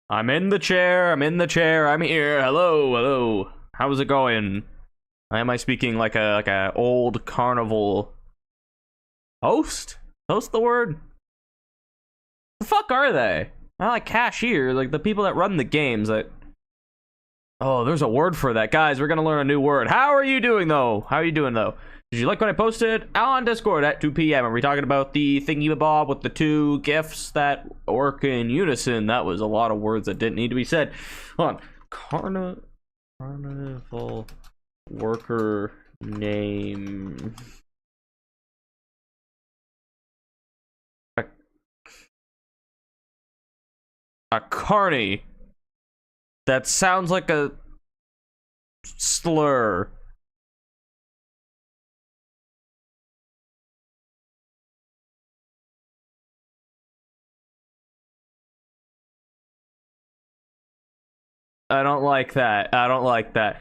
I'm in the chair. I'm in the chair. I'm here. Hello, hello. How's it going? Am I speaking like a old carnival host? Host the word? The fuck are they? Not like cashier, like the people that run the games. That. Oh, there's a word for that, guys. We're gonna learn a new word. How are you doing though? How are you doing though? Did you like what I posted on Discord at 2 p.m.? Are we talking about the thingy-bob with the two gifts that work in unison? That was a lot of words that didn't need to be said. Hold on. Carnival worker name. A carny. That sounds like a slur. I don't like that. I don't like that.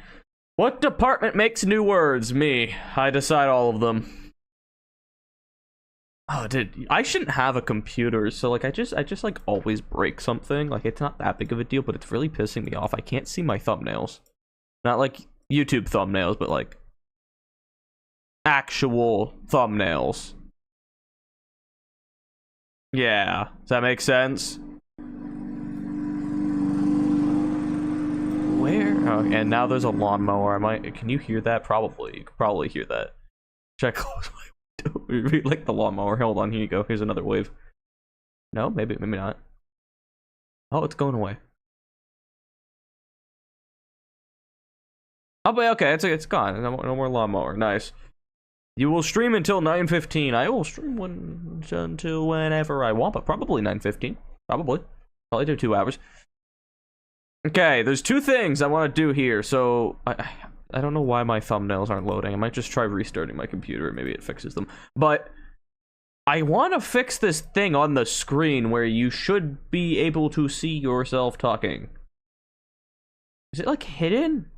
What department makes new words? Me. I decide all of them. Oh, dude, I shouldn't have a computer, so like I just like always break something. Like it's not that big of a deal, but it's really pissing me off. I can't see my thumbnails. Not like YouTube thumbnails, but like actual thumbnails. Yeah. Does that make sense? Where? Oh, and now there's a lawnmower. Can you hear that? Probably. You could probably hear that. Should I close my window? Like the lawnmower. Hold on. Here you go. Here's another wave. No, maybe not. Oh, it's going away. Oh, but okay. It's gone. No more lawnmower. Nice. You will stream until 9:15. I will stream until whenever I want, but probably 9:15. Probably do 2 hours. Okay, there's two things I want to do here. So I don't know why my thumbnails aren't loading. I might just try restarting my computer. Maybe it fixes them. But I want to fix this thing on the screen where you should be able to see yourself talking. Is it like hidden?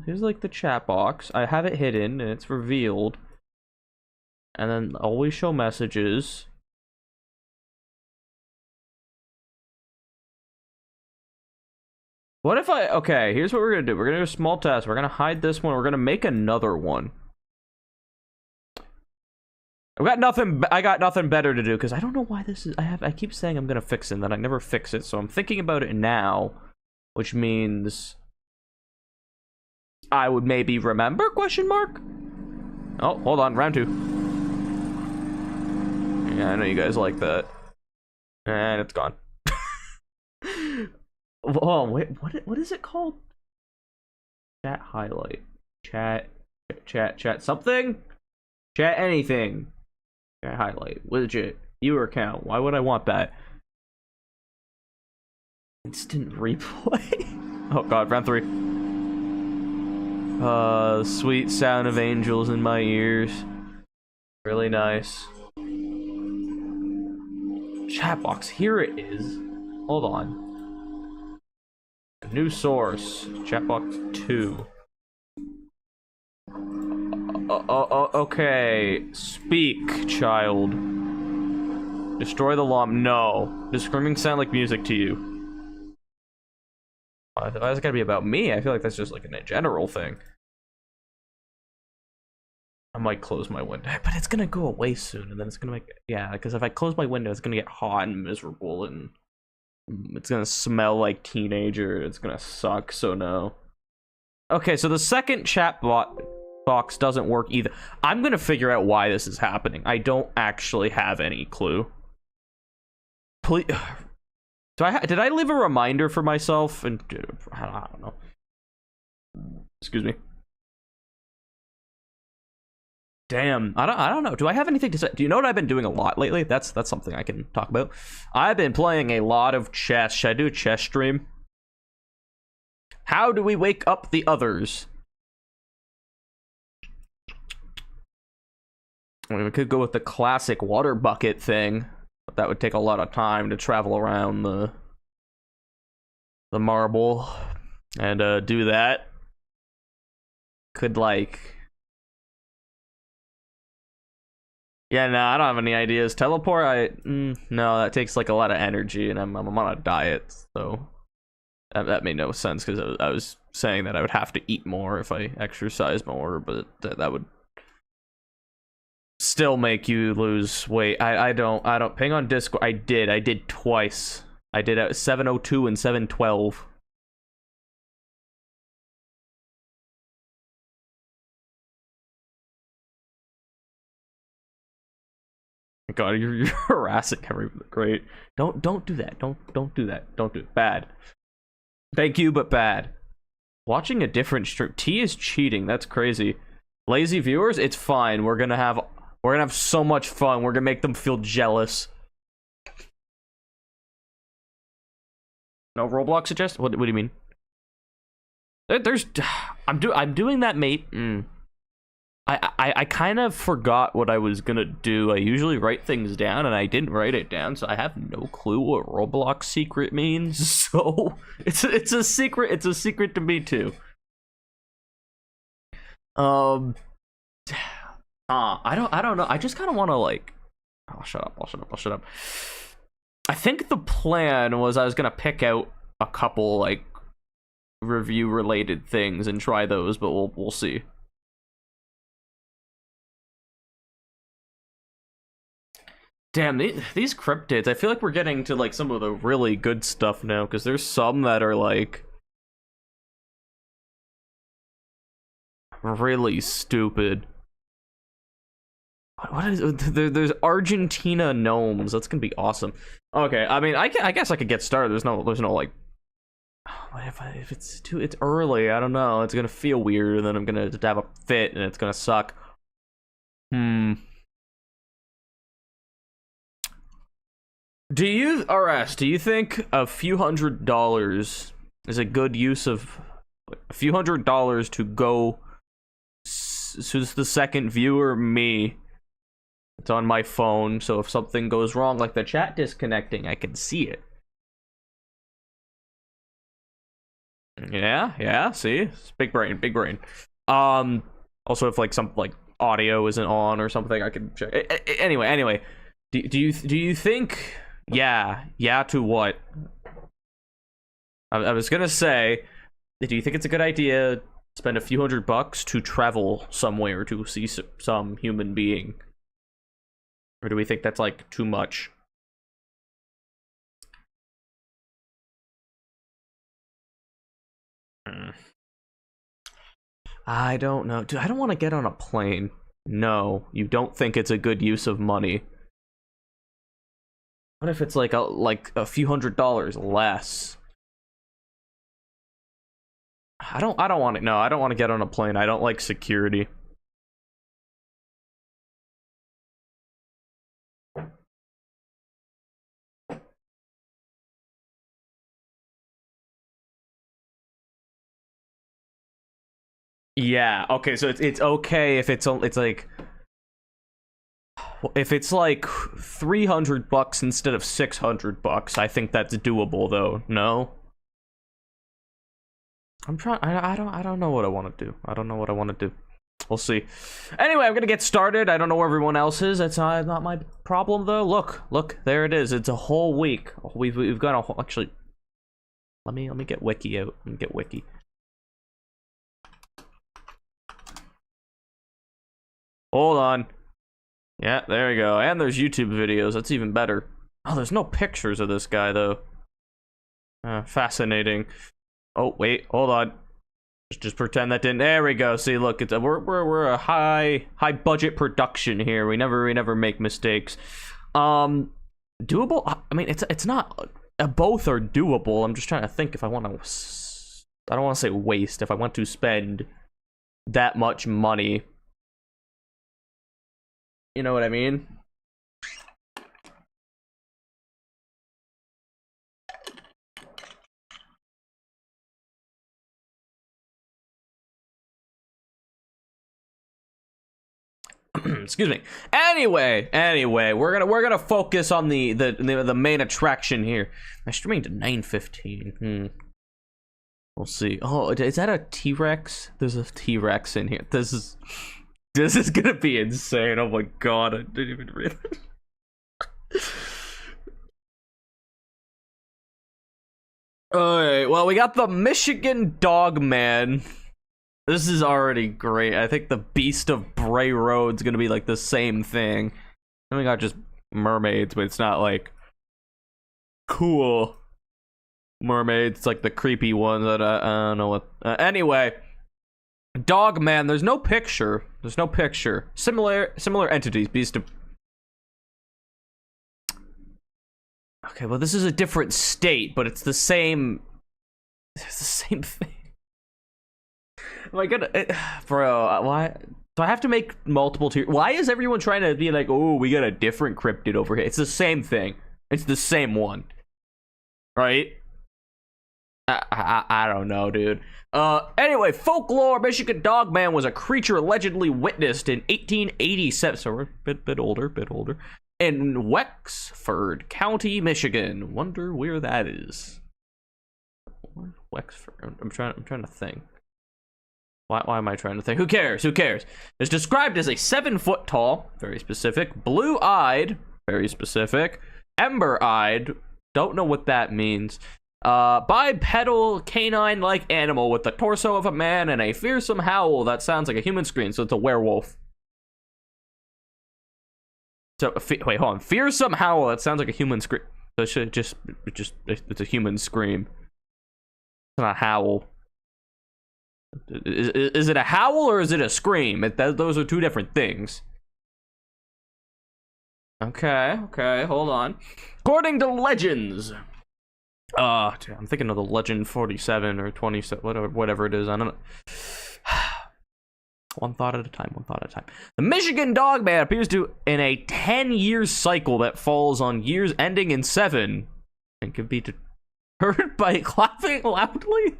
Here's like the chat box. I have it hidden and it's revealed. And then always show messages. What if okay, here's what we're gonna do. We're gonna do a small test. We're gonna hide this one. We're gonna make another one. I got nothing better to do because I don't know why this is. I keep saying I'm gonna fix it, and then I never fix it. So I'm thinking about it now, which means I would maybe remember? Question mark. Oh, hold on, round 2. Yeah, I know you guys like that, and it's gone. Oh wait, what is it called? Chat highlight. Chat something. Chat anything. Chat highlight. Widget. Viewer count. Why would I want that? Instant replay. Oh god, round 3. Sweet sound of angels in my ears. Really nice. Chat box. Here it is. Hold on. New source. Chatbox 2. Okay. Speak, child. Destroy the llama. No. Does screaming sound like music to you? Why is it gotta be about me? I feel like that's just like a general thing. I might close my window, but it's gonna go away soon, and then it's gonna make because if I close my window, it's gonna get hot and miserable and. It's gonna smell like teenager. It's gonna suck, so no. Okay, so the second chat box doesn't work either. I'm gonna figure out why this is happening. I don't actually have any clue. Please, did I leave a reminder for myself? And I don't know. Excuse me. Damn, I don't know. Do I have anything to say? Do you know what I've been doing a lot lately? That's something I can talk about. I've been playing a lot of chess. Should I do a chess stream? How do we wake up the others? I mean, we could go with the classic water bucket thing. But that would take a lot of time to travel around the marble and do that. Could like Yeah, no, I don't have any ideas. Teleport, no, that takes like a lot of energy, and I'm on a diet, so that made no sense because I was saying that I would have to eat more if I exercise more, but that would still make you lose weight. I don't ping on Discord. I did twice. I did at 7:02 and 7:12. God, you're harassing everyone. Great. Don't do that. Don't do that. Don't do it. Bad. Thank you, but bad. Watching a different stream. T is cheating. That's crazy. Lazy viewers, it's fine. We're gonna have so much fun. We're gonna make them feel jealous. No Roblox suggest? What do you mean? There's I'm doing that, mate. I kind of forgot what I was gonna do. I usually write things down, and I didn't write it down, so I have no clue what Roblox secret means. So it's a secret. It's a secret to me too. I don't know. I just kind of want to like. Oh, shut up. I think the plan was I was gonna pick out a couple like review related things and try those, but we'll see. Damn, these cryptids, I feel like we're getting to like some of the really good stuff now, because there's some that are like really stupid. What is there's Argentina gnomes. That's gonna be awesome. Okay, I mean, I guess I could get started. There's no like, if it's early, I don't know. It's gonna feel weird, and then I'm gonna have a fit, and it's gonna suck. Do you think a few $100s is a good use of a few $100 to go to the second viewer, me? It's on my phone, so if something goes wrong, like the chat disconnecting, I can see it. Yeah, see? It's big brain. Also if like some like audio isn't on or something, I can check. Anyway, do you think yeah to what? I was gonna say, do you think it's a good idea to spend a few $100 to travel somewhere to see some human being? Or do we think that's like too much? I don't know. Dude, I don't want to get on a plane. No, you don't think it's a good use of money. What if it's like a few $100s less? I don't want it. No, I don't want to get on a plane. I don't like security. Yeah, okay, so it's okay if it's like if it's like $300 instead of $600. I think that's doable though. No? I'm trying. I don't know what I want to do. I don't know what I want to do. We'll see. Anyway, I'm gonna get started. I don't know where everyone else is. That's not my problem though. Look, there it is. It's a whole week. We've got a whole, actually. Let me get wiki out. Let me get wiki. Hold on. Yeah, there we go. And there's YouTube videos. That's even better. Oh, there's no pictures of this guy though. Fascinating. Oh wait, hold on. Just pretend that didn't. There we go. See, look, it's we're a high budget production here. We never make mistakes. Doable. I mean, it's not. Both are doable. I'm just trying to think if I want to. I don't want to say waste. If I want to spend that much money. You know what I mean? Excuse me. Anyway, we're gonna focus on the main attraction here. I'm streaming to 9:15. We'll see. Oh, is that a T-Rex? There's a T-Rex in here. This is This is gonna be insane. Oh my god, I didn't even read it. Alright, well, we got the Michigan Dog Man. This is already great. I think the Beast of Bray Road's gonna be like the same thing. And we got just mermaids, but it's not like cool mermaids. It's like the creepy ones that I don't know what. Anyway, Dog Man. There's no picture. There's no picture. Similar entities. Beast of. Okay, well, this is a different state, but it's the same. It's the same thing. Am I gonna, bro? Why? Do I have to make multiple tiers? Why is everyone trying to be like, oh, we got a different cryptid over here? It's the same thing. It's the same one, right? I don't know, dude. Anyway, folklore. Michigan Dog Man was a creature allegedly witnessed in 1887. So we're a bit older, in Wexford County, Michigan. Wonder where that is. Wexford. I'm trying to think. Why am I trying to think? Who cares? It's described as a 7-foot tall, very specific, blue-eyed, very specific, ember-eyed, don't know what that means, bipedal canine-like animal with the torso of a man and a fearsome howl that sounds like a human scream, so it's a werewolf. So, wait, hold on. Fearsome howl that sounds like a human scream. So it should it's a human scream. It's not a howl. Is it a howl or is it a scream? Those are two different things. Okay, hold on. According to legends, I'm thinking of the Legend 47 or 27, whatever it is. I don't know. One thought at a time. The Michigan Dog Man appears to in a 10-year cycle that falls on years ending in 7 and can be heard by clapping loudly.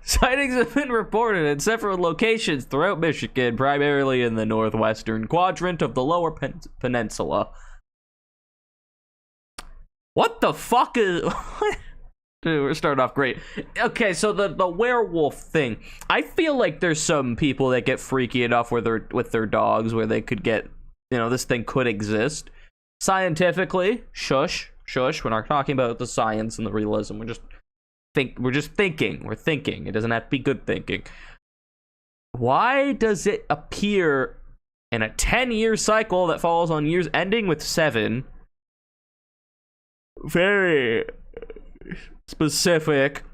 Sightings have been reported in several locations throughout Michigan, primarily in the northwestern quadrant of the Lower Peninsula. What the fuck is... Dude, we're starting off great. Okay, so the werewolf thing. I feel like there's some people that get freaky enough with their dogs where they could get, this thing could exist. Scientifically, shush. We're not talking about the science and the realism. We're just thinking. We're thinking. It doesn't have to be good thinking. Why does it appear in a 10-year cycle that falls on years ending with 7? Very specific.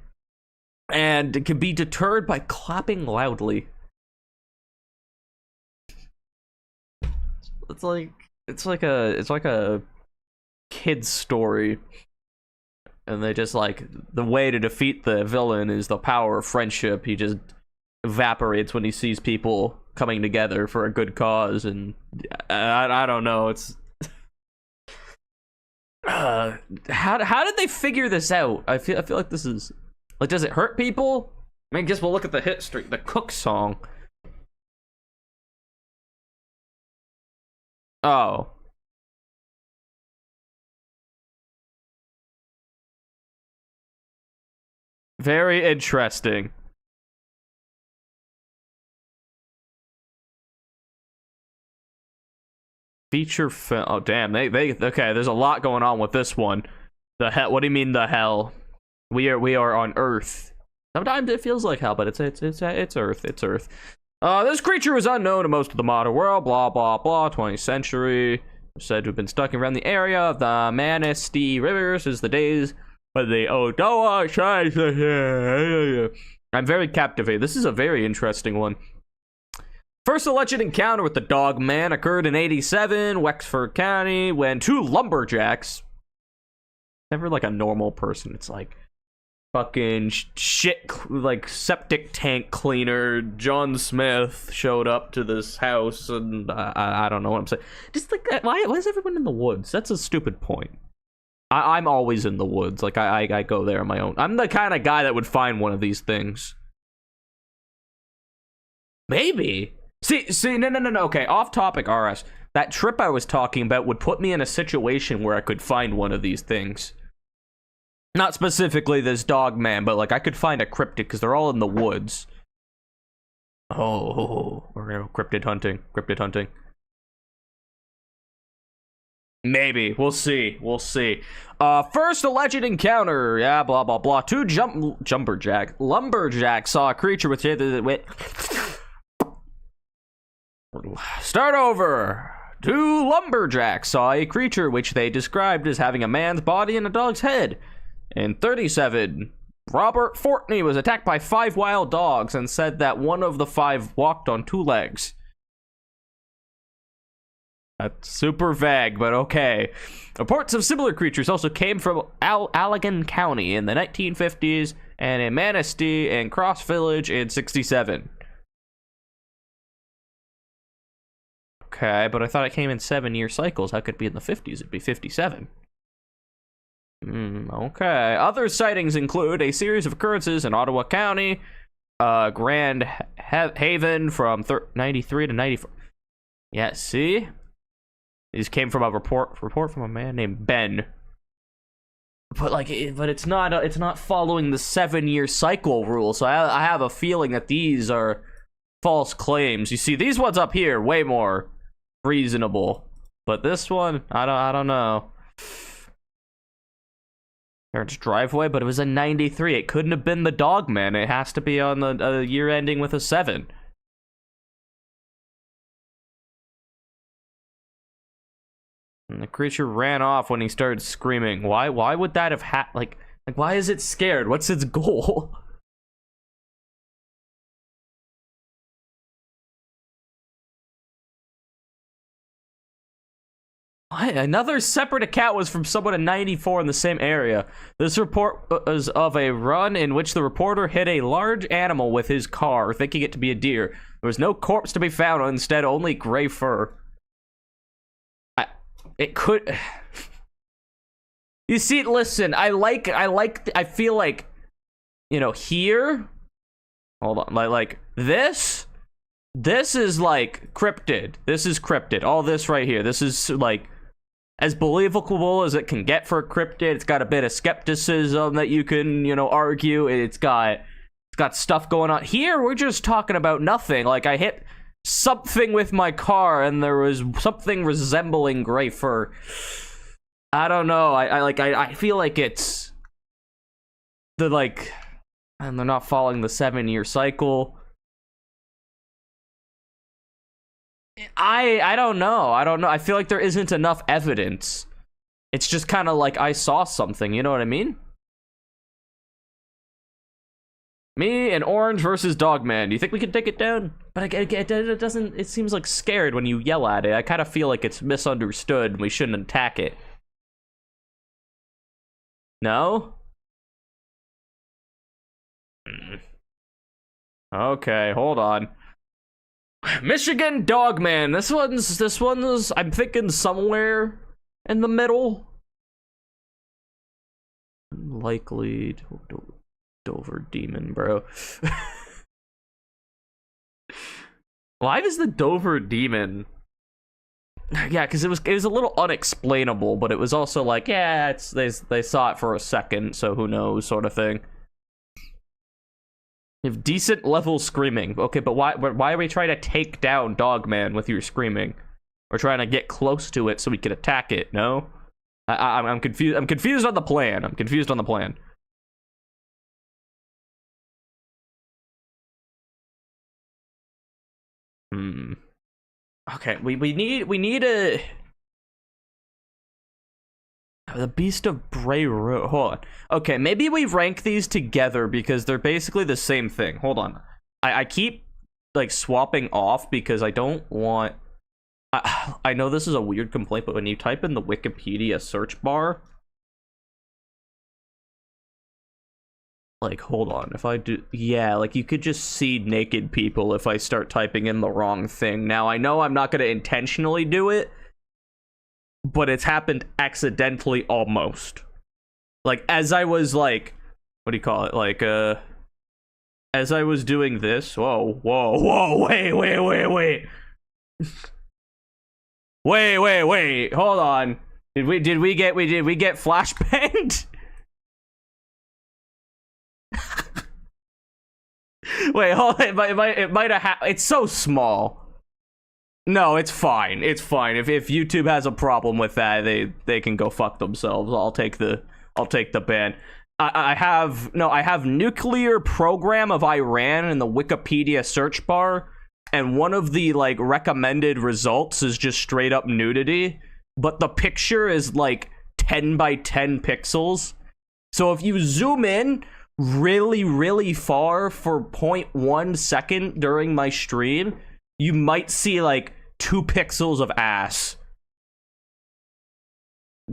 And it can be deterred by clapping loudly. It's like a kid's story. And they just the way to defeat the villain is the power of friendship. He just evaporates when he sees people coming together for a good cause, and I don't know. It's how did they figure this out? I feel like this is does it hurt people? I mean, I guess we'll look at the history. The Cook song. Oh. Very interesting. Feature film. Oh damn! They okay. There's a lot going on with this one. The hell? What do you mean the hell? We are on Earth. Sometimes it feels like hell, but it's Earth. It's Earth. This creature was unknown to most of the modern world. Blah blah blah. 20th century. Said to have been stuck around the area of the Manistee Rivers since the days. But the Ottawa shines. I'm very captivated. This is a very interesting one. First alleged encounter with the Dog Man occurred in 87, Wexford County, when 2 lumberjacks, never like a normal person, it's like fucking shit, like septic tank cleaner John Smith showed up to this house, and I don't know what I'm saying. Just like, why is everyone in the woods? That's a stupid point. I'm always in the woods. Like, I go there on my own. I'm the kind of guy that would find one of these things. Maybe. See, no. Okay, off topic, RS. That trip I was talking about would put me in a situation where I could find one of these things. Not specifically this Dog Man, but, like, I could find a cryptid, because they're all in the woods. Oh, we're We're gonna go cryptid hunting. Cryptid hunting. Maybe. We'll see. We'll see. First alleged encounter. Yeah, blah, blah, blah. Two lumberjacks saw a creature with... Start over. Two lumberjacks saw a creature which they described as having a man's body and a dog's head. In 37, Robert Fortney was attacked by 5 wild dogs and said that one of the 5 walked on 2 legs. That's super vague, but okay. Reports of similar creatures also came from Allegan County in the 1950s and in Manistee and Cross Village in 67. Okay, but I thought it came in 7-year cycles. How could it be in the 50s? It'd be 57. Okay. Other sightings include a series of occurrences in Ottawa County, Grand Haven from 93 to 94. Yeah, see? These came from a report from a man named Ben. But it's not following the 7-year cycle rule. So I have a feeling that these are false claims. You see, these ones up here way more reasonable, but this one, I don't know. Parents' driveway, but it was a 93. It couldn't have been the dog man. It has to be on the year ending with a 7. And the creature ran off when he started screaming. Why would that have like why is it scared? What's its goal? What? Another separate account was from someone in 94 in the same area. This report was of a run in which the reporter hit a large animal with his car, thinking it to be a deer. There was no corpse to be found, instead only gray fur. It could... You see, listen, I feel like, you know, here... Hold on, like this is like cryptid. This is cryptid. All this right here, this is like as believable as it can get for a cryptid. It's got a bit of skepticism that you can, you know, argue. It's got stuff going on. Here, we're just talking about nothing. Like, I hit something with my car and there was something resembling gray fur. I don't know. I feel like it's the like, and they're not following the 7-year cycle. I don't know. I feel like there isn't enough evidence. It's just kind of like I saw something, you know what I mean? Me and Orange versus Dogman. Do you think we can take it down? But it doesn't, it seems like scared when you yell at it. I kind of feel like it's misunderstood and we shouldn't attack it. No? Okay, hold on. Michigan Dogman. This one's I'm thinking somewhere in the middle. Likely Dover Demon, bro. Why does the Dover Demon? Yeah, because it was a little unexplainable, but it was also like, yeah, they saw it for a second, so who knows, sort of thing. You have decent level screaming. Okay, but why are we trying to take down Dogman with your screaming? We're trying to get close to it so we can attack it, no? I'm confused. I'm confused on the plan. I'm confused on the plan. Okay, we need a... The Beast of Bray Road. Hold on. Okay, maybe we rank these together because they're basically the same thing. Hold on. I keep, like, swapping off because I don't want... I know this is a weird complaint, but when you type in the Wikipedia search bar... Like, hold on. If I do... Yeah, like, you could just see naked people if I start typing in the wrong thing. Now, I know I'm not going to intentionally do it, but it's happened accidentally almost. Like, as I was, like... What do you call it? Like, as I was doing this... Whoa, wait. Wait. Hold on. Did we get flashbanged? Wait, hold on. It might have happened. It's so small. No, it's fine. It's fine. If YouTube has a problem with that, they can go fuck themselves. I'll take the ban. I have nuclear program of Iran in the Wikipedia search bar, and one of the like recommended results is just straight up nudity, but the picture is like 10 by 10 pixels. So if you zoom in really, really far for 0.1 second during my stream, you might see like 2 pixels of ass.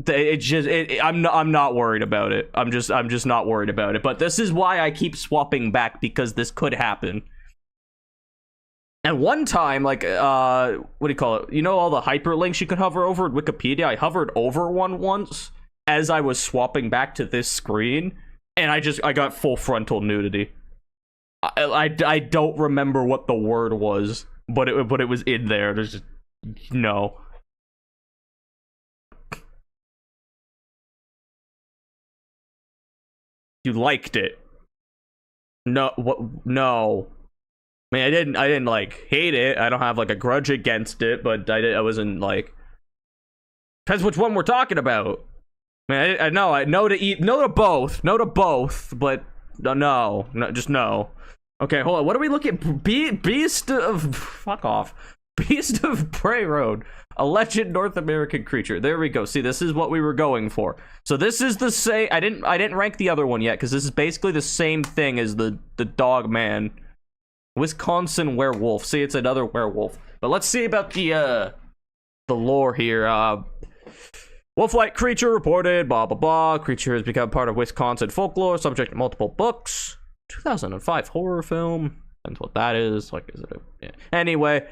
I'm not worried about it. I'm just not worried about it. But this is why I keep swapping back, because this could happen. And one time, like, what do you call it? You know all the hyperlinks you can hover over in Wikipedia? I hovered over one once as I was swapping back to this screen, and I got full frontal nudity. I don't remember what the word was, but it was in there. There's just no. You liked it? No, what? No. I mean, I didn't like hate it. I don't have like a grudge against it, but I wasn't like. Depends which one we're talking about. I mean, I know, no to both, but no, just no. Okay, hold on. What are we looking at? Beast of fuck off. Beast of Prey Road, a legend North American creature. There we go. See, this is what we were going for. So this is the same. I didn't rank the other one yet, because this is basically the same thing as the dog man. Wisconsin werewolf. See, it's another werewolf. But let's see about the lore here. Wolf-like creature reported. Blah blah blah. Creature has become part of Wisconsin folklore, subject to multiple books. 2005 horror film. Depends what that is. Like, is it a... Yeah. Anyway,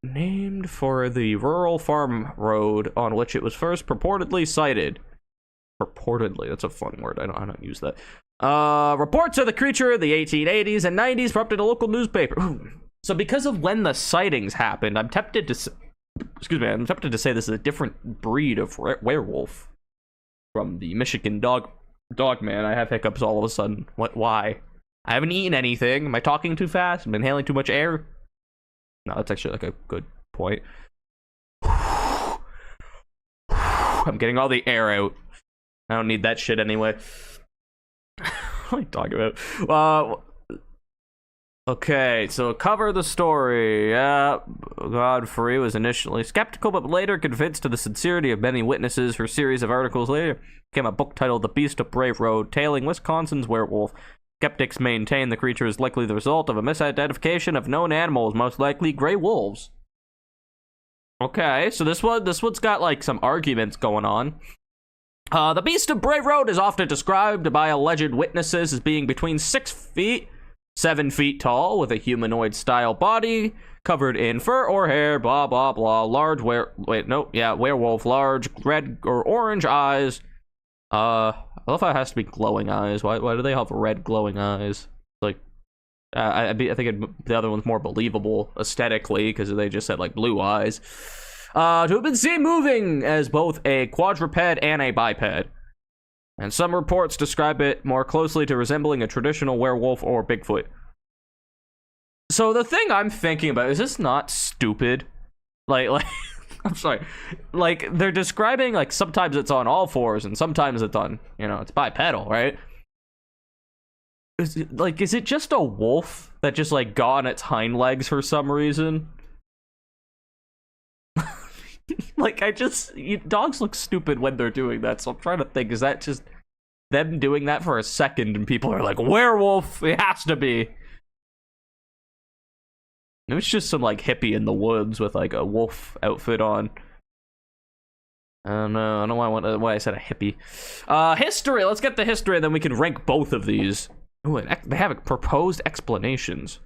named for the rural farm road on which it was first purportedly sighted. Purportedly, that's a fun word. I don't use that. Reports of the creature in the 1880s and 90s prompted a local newspaper. Ooh. So because of when the sightings happened, I'm tempted to say this is a different breed of werewolf from the Michigan dog man. I have hiccups all of a sudden. What? Why? I haven't eaten anything. Am I talking too fast? I'm inhaling too much air? No, that's actually like a good point. I'm getting all the air out. I don't need that shit anyway. What am I talking about? Okay, so cover the story. Godfrey was initially skeptical, but later convinced of the sincerity of many witnesses. Her series of articles later became a book titled The Beast of Brave Road, tailing Wisconsin's werewolf. Skeptics maintain the creature is likely the result of a misidentification of known animals, most likely gray wolves. Okay, so this one's got like some arguments going on. The Beast of Brave Road is often described by alleged witnesses as being between 6 feet, 7 feet tall, with a humanoid-style body, covered in fur or hair, blah, blah, blah, werewolf, large red or orange eyes. I love how it has to be glowing eyes. Why do they have red glowing eyes? Like, I think the other one's more believable aesthetically, because they just said, like, blue eyes. To have been seen moving as both a quadruped and a biped. And some reports describe it more closely to resembling a traditional werewolf or Bigfoot. So the thing I'm thinking about, is this not stupid? Like, I'm sorry. Like, they're describing, like, sometimes it's on all fours and sometimes it's on, it's bipedal, right? Is it just a wolf that just, like, got on its hind legs for some reason? Like, dogs look stupid when they're doing that, so I'm trying to think, is that just them doing that for a second and people are like, werewolf, it has to be. It was just some, like, hippie in the woods with, like, a wolf outfit on. I don't know why I said a hippie. History, let's get the history and then we can rank both of these. Ooh, they have proposed explanations.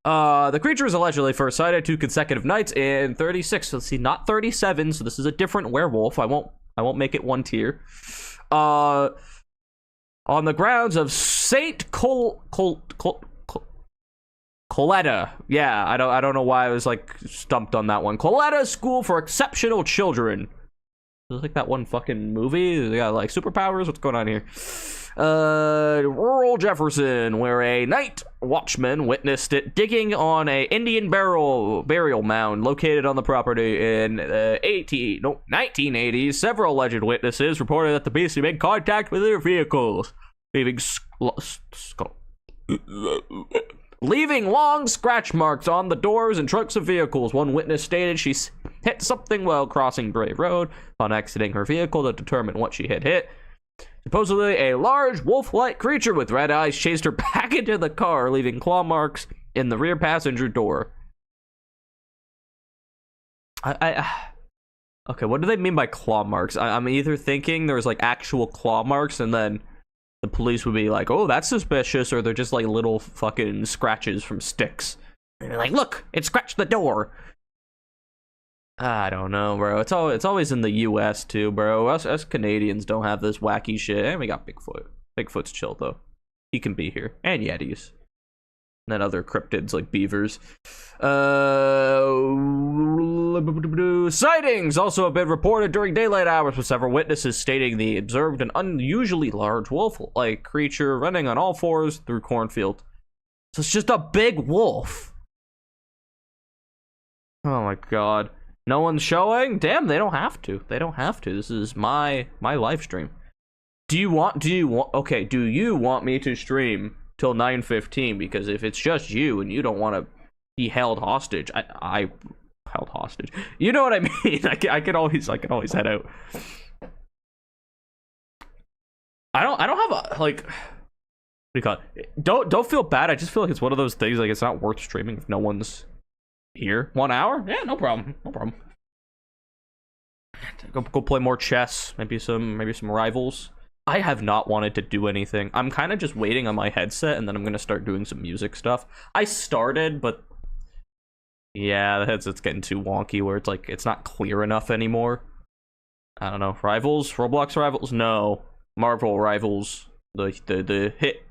The creature is allegedly first sighted 2 consecutive nights in 36. Let's see, not 37. So this is a different werewolf. I won't make it one tier. On the grounds of Saint Coletta. Yeah, I don't know why I was like stumped on that one. Coletta School for Exceptional Children. Is it like that one fucking movie? They got like superpowers. What's going on here? Rural Jefferson, where a night watchman witnessed it digging on a Indian burial mound located on the property in 1980s. Several alleged witnesses reported that the beastie made contact with their vehicles, leaving long scratch marks on the doors and trunks of vehicles. One witness stated she hit something while crossing Brave Road upon exiting her vehicle to determine what she had hit. Supposedly, a large wolf-like creature with red eyes chased her back into the car, leaving claw marks in the rear passenger door. Okay, what do they mean by claw marks? I'm either thinking there's like actual claw marks and then the police would be like, oh, that's suspicious, or they're just like little fucking scratches from sticks. And they're like, look, it scratched the door. I don't know, bro. It's always in the US too, bro. Us Canadians don't have this wacky shit. And we got Bigfoot. Bigfoot's chill though. He can be here. And Yetis. And then other cryptids like beavers. Sightings also have been reported during daylight hours, with several witnesses stating they observed an unusually large wolf-like creature running on all fours through cornfield. So it's just a big wolf. Oh my god. No one's showing? Damn, they don't have to. They don't have to. This is my live stream. Do you want me to stream till 9:15? Because if it's just you and you don't want to be held hostage, I held hostage. You know what I mean? I can always head out. I don't have a like. What do you call it? Don't feel bad. I just feel like it's one of those things. Like it's not worth streaming if no one's here. 1 hour? Yeah, no problem. No problem. Go play more chess. Maybe some rivals. I have not wanted to do anything. I'm kind of just waiting on my headset, and then I'm gonna start doing some music stuff. I started, but yeah, the headset's getting too wonky where it's like it's not clear enough anymore. I don't know. Rivals? Roblox Rivals? No. Marvel Rivals. The hit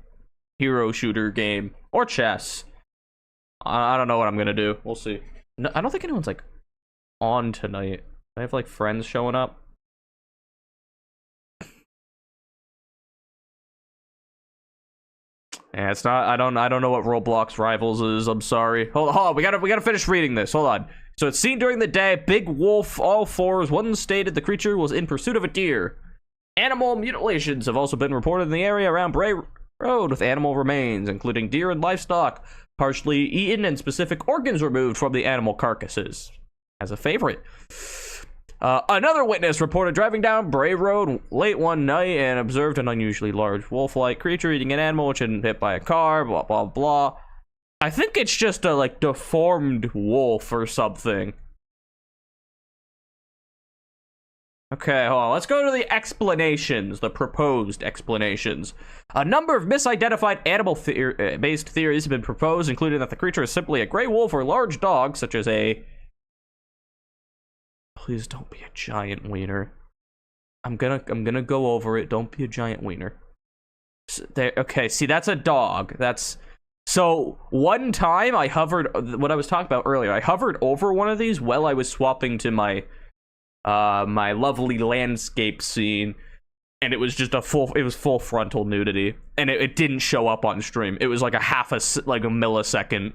hero shooter game. Or chess. I don't know what I'm gonna do. We'll see. No, I don't think anyone's like on tonight. I have like friends showing up. Yeah, it's not. I don't know what Roblox Rivals is. I'm sorry. Hold on. We gotta finish reading this. Hold on. So it's seen during the day. Big wolf, all fours. One stated the creature was in pursuit of a deer. Animal mutilations have also been reported in the area around Bray Road, with animal remains, including deer and livestock, partially eaten and specific organs removed from the animal carcasses. As a favorite. Another witness reported driving down Bray Road late one night and observed an unusually large wolf-like creature eating an animal which had been hit by a car, blah, blah, blah. I think it's just a, like, deformed wolf or something. Okay, hold on. Let's go to the explanations, the proposed explanations. A number of misidentified animal-based theories have been proposed, including that the creature is simply a gray wolf or large dog, such as a... Please don't be a giant wiener. I'm gonna go over it. Don't be a giant wiener. Okay, see, that's a dog. That's... So, one time I hovered... What I was talking about earlier. I hovered over one of these while I was swapping to my... my lovely landscape scene, and it was just full frontal nudity, and it didn't show up on stream. It was like a millisecond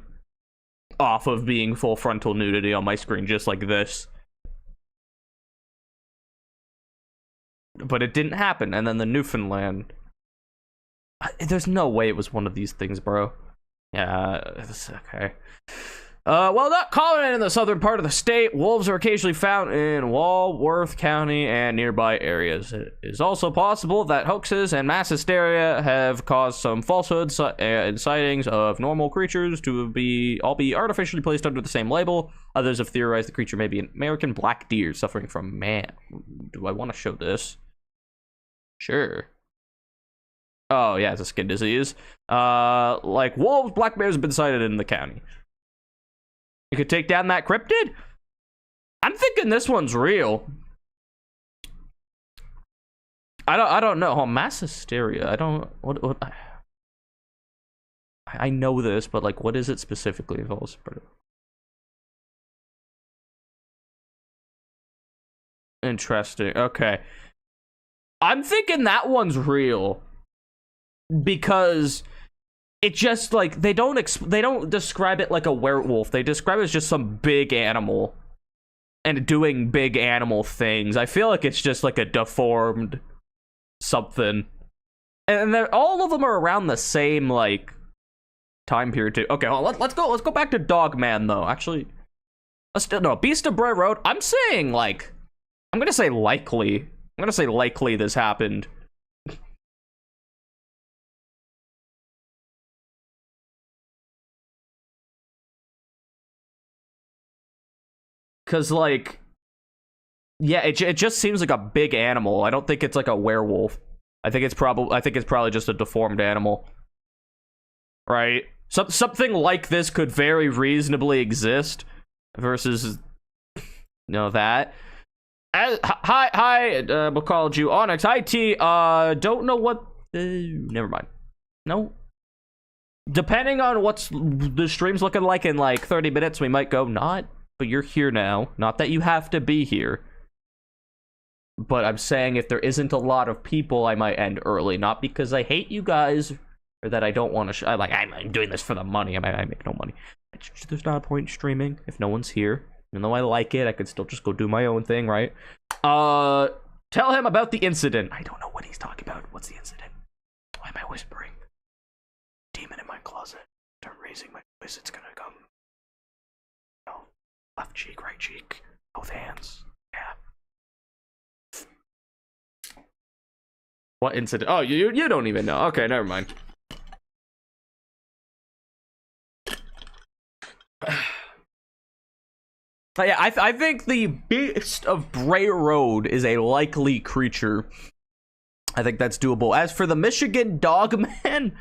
off of being full frontal nudity on my screen, just like this. But it didn't happen. And then the Newfoundland, there's no way it was one of these things, bro. Yeah, it's okay. Well, not common in the southern part of the state, wolves are occasionally found in Walworth County and nearby areas. It is also possible that hoaxes and mass hysteria have caused some falsehoods and sightings of normal creatures to all be artificially placed under the same label. Others have theorized the creature may be an American black deer suffering from Do I want to show this? Sure. Oh, yeah, it's a skin disease. Like wolves, black bears have been sighted in the county. You could take down that cryptid? I'm thinking this one's real. I don't know. Oh, mass hysteria. I don't... What I know this, but like, what is it specifically involves? Interesting. Okay. I'm thinking that one's real. because it just like they don't describe it like a werewolf. They describe it as just some big animal and doing big animal things. I feel like it's just like a deformed something, and all of them are around the same like time period too. Okay, well, let's go back to Dogman though. Actually, Beast of Bray Road. I'm saying like I'm gonna say likely this happened. Cause like, yeah, it just seems like a big animal. I don't think it's like a werewolf. I think it's probably just a deformed animal, right? Something like this could very reasonably exist, versus, that. Hi, we'll call you Onyx. Hi, T. Don't know what. Never mind. No. Depending on what's the stream's looking like in like 30 minutes, we might go not. But you're here now. Not that you have to be here. But I'm saying if there isn't a lot of people, I might end early. Not because I hate you guys, or that I don't want to. I'm doing this for the money. I make no money. There's not a point in streaming if no one's here. Even though I like it, I could still just go do my own thing, right? Tell him about the incident. I don't know what he's talking about. What's the incident? Why am I whispering? Demon in my closet. Start raising my voice. It's gonna come. No. Left cheek, right cheek, both hands. Yeah. What incident? Oh, you don't even know. Okay, never mind. Yeah, I think the Beast of Bray Road is a likely creature. I think that's doable. As for the Michigan Dogman,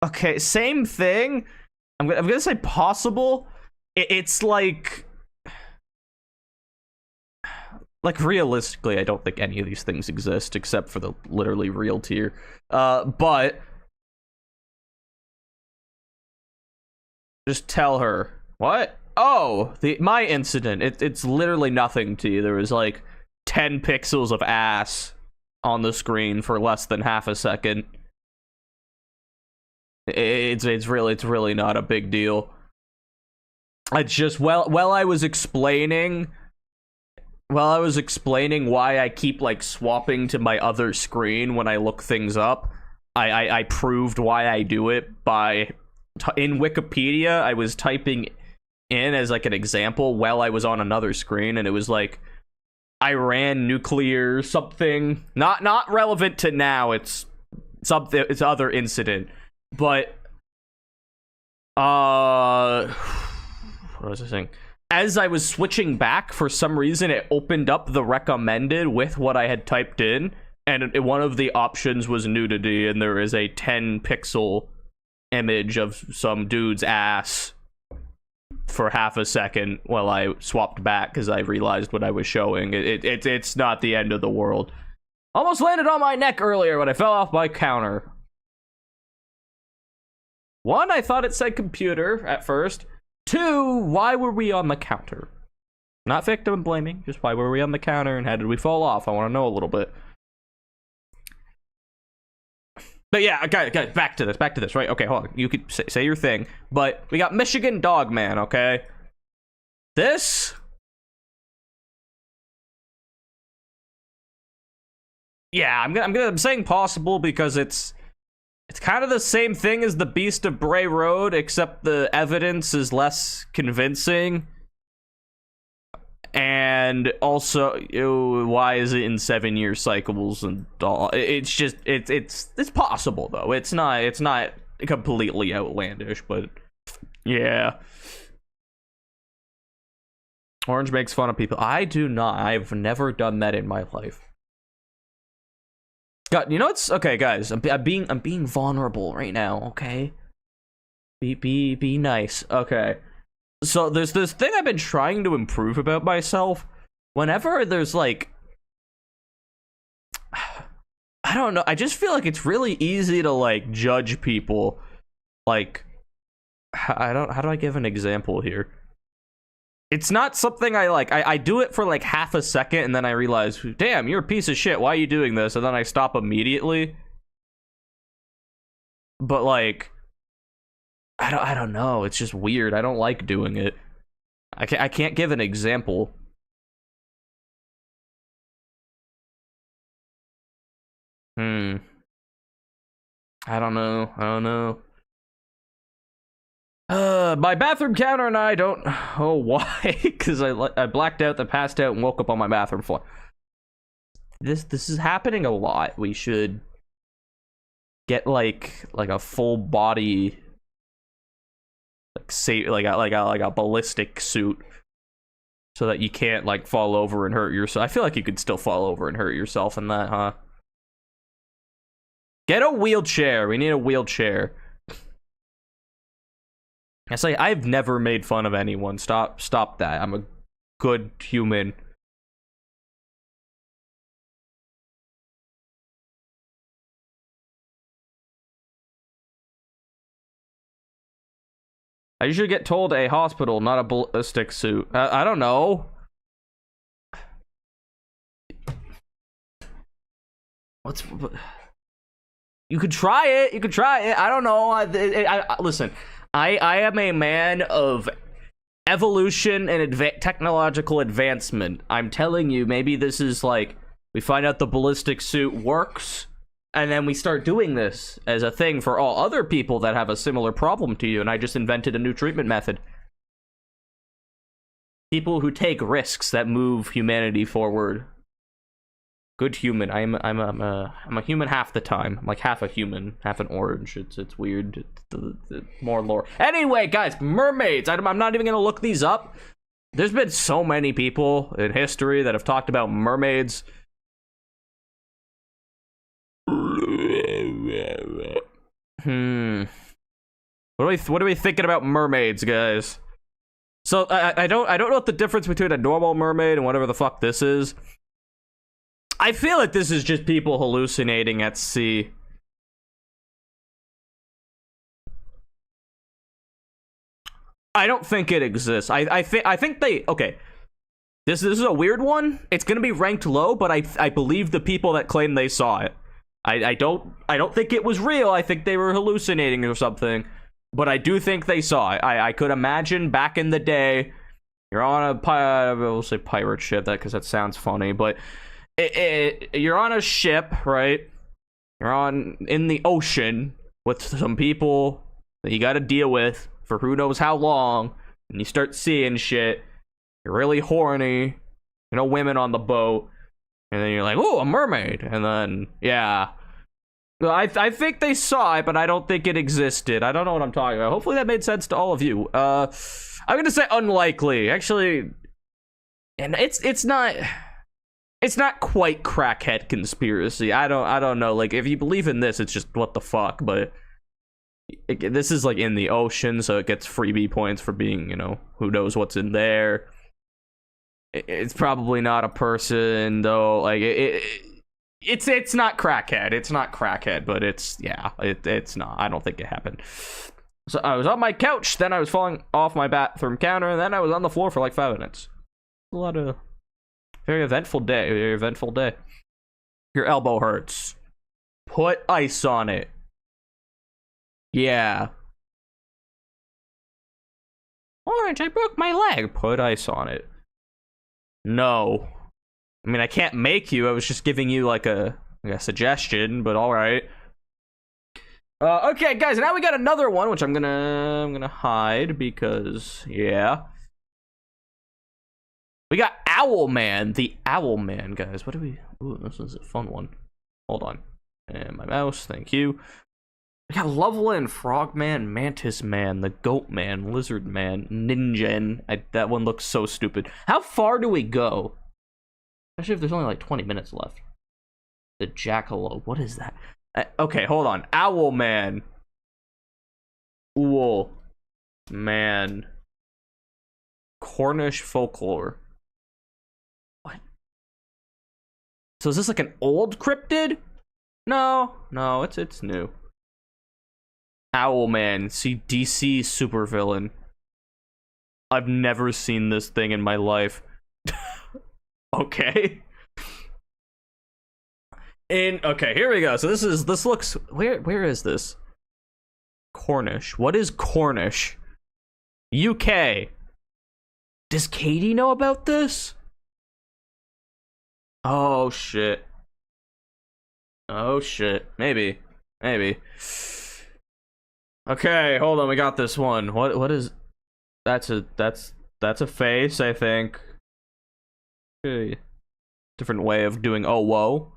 okay, same thing. I'm gonna say possible. It's like realistically, I don't think any of these things exist except for the literally real tier. But just tell her what? Oh, my incident. It's literally nothing to you. There was like 10 pixels of ass on the screen for less than half a second. It's really not a big deal. It's just while I was explaining why I keep like swapping to my other screen when I look things up, I proved why I do it by in Wikipedia. I was typing in as like an example while I was on another screen, and it was like Iran nuclear something, not relevant to now. It's something. It's other incident. But what was I saying? As I was switching back, for some reason it opened up the recommended with what I had typed in, and one of the options was nudity, and there is a 10 pixel image of some dude's ass for half a second while I swapped back because I realized what I was showing. It's not the end of the world. Almost landed on my neck earlier when I fell off my counter. One, I thought it said computer at first. Two, why were we on the counter? Not victim blaming, just why were we on the counter and how did we fall off? I want to know a little bit. But yeah, guys, back to this, right? Okay, hold on. You could say your thing. But we got Michigan Dogman, okay? This... yeah, I'm saying possible because it's kind of the same thing as the Beast of Bray Road, except the evidence is less convincing. And also, why is it in 7-year cycles and all? It's just it's possible though. It's not completely outlandish, but yeah. Orange makes fun of people. I do not. I've never done that in my life. God, you know it's okay, guys. I'm being vulnerable right now. Okay, be nice. Okay, so there's this thing I've been trying to improve about myself. Whenever there's like, I don't know. I just feel like it's really easy to like judge people. Like, how do I give an example here? It's not something I like. I do it for like half a second and then I realize, damn, you're a piece of shit. Why are you doing this? And then I stop immediately. But like, I don't know. It's just weird. I don't like doing it. I can't give an example. I don't know. My bathroom counter and I don't. Oh, why? Because I blacked out, then passed out, and woke up on my bathroom floor. This is happening a lot. We should get like a full body, like say like a ballistic suit, so that you can't like fall over and hurt yourself. I feel like you could still fall over and hurt yourself in that, huh? Get a wheelchair. We need a wheelchair. I say I've never made fun of anyone. Stop that. I'm a good human. I usually get told a hospital, not a ballistic suit. I don't know. You could try it. You could try it. I don't know. Listen. I am a man of evolution and technological advancement. I'm telling you, maybe this is like, we find out the ballistic suit works, and then we start doing this as a thing for all other people that have a similar problem to you, and I just invented a new treatment method. People who take risks that move humanity forward. Good human. I'm a human half the time. I'm like half a human, half an orange. It's weird. It's more lore. Anyway, guys, mermaids. I'm not even gonna look these up. There's been so many people in history that have talked about mermaids. What are we thinking about mermaids, guys? So I don't know what the difference between a normal mermaid and whatever the fuck this is. I feel like this is just people hallucinating at sea. I don't think it exists. I think they, okay. This is a weird one. It's gonna be ranked low, but I believe the people that claim they saw it. I don't think it was real. I think they were hallucinating or something. But I do think they saw it. I could imagine back in the day, you're on a we'll say pirate ship, that because that sounds funny, but you're on a ship, right? You're in the ocean with some people that you got to deal with for who knows how long, and you start seeing shit. You're really horny, women on the boat, and then you're like, oh, a mermaid, and then yeah. I think they saw it, but I don't think it existed. I don't know what I'm talking about. Hopefully that made sense to all of you. I'm gonna say unlikely, actually, and it's not quite crackhead conspiracy. I don't know. Like, if you believe in this, it's just what the fuck. But this is like in the ocean, so it gets freebie points for being, who knows what's in there. It's probably not a person though. Like it's not crackhead. It's not crackhead, but it's not. I don't think it happened. So I was on my couch, then I was falling off my bathroom counter, and then I was on the floor for like 5 minutes. A lot of very eventful day. Very eventful day. Your elbow hurts. Put ice on it. Yeah. Orange, I broke my leg. Put ice on it. No. I mean, I can't make you. I was just giving you like a suggestion, but all right. Okay, guys. Now we got another one, which I'm gonna hide because yeah. We got Owlman, the Owlman, guys. What do we? Ooh, this is a fun one. Hold on. And my mouse. Thank you. We got Loveland, Frogman, Mantis Man, the Goat Man, Lizard Man, Ninja. That one looks so stupid. How far do we go? Especially if there's only like 20 minutes left. The Jackalope. What is that? Okay, hold on. Owlman. Owl. Man. Cornish folklore. What? So is this like an old cryptid? No, it's new. Owlman. See, DC supervillain. I've never seen this thing in my life. Okay. Okay, here we go. So this looks, where is this? Cornish. What is Cornish? UK. Does Katie know about this? Oh shit. Oh shit. Maybe. Okay, hold on, we got this one. What is that's a face, I think. Okay. Different way of doing oh whoa.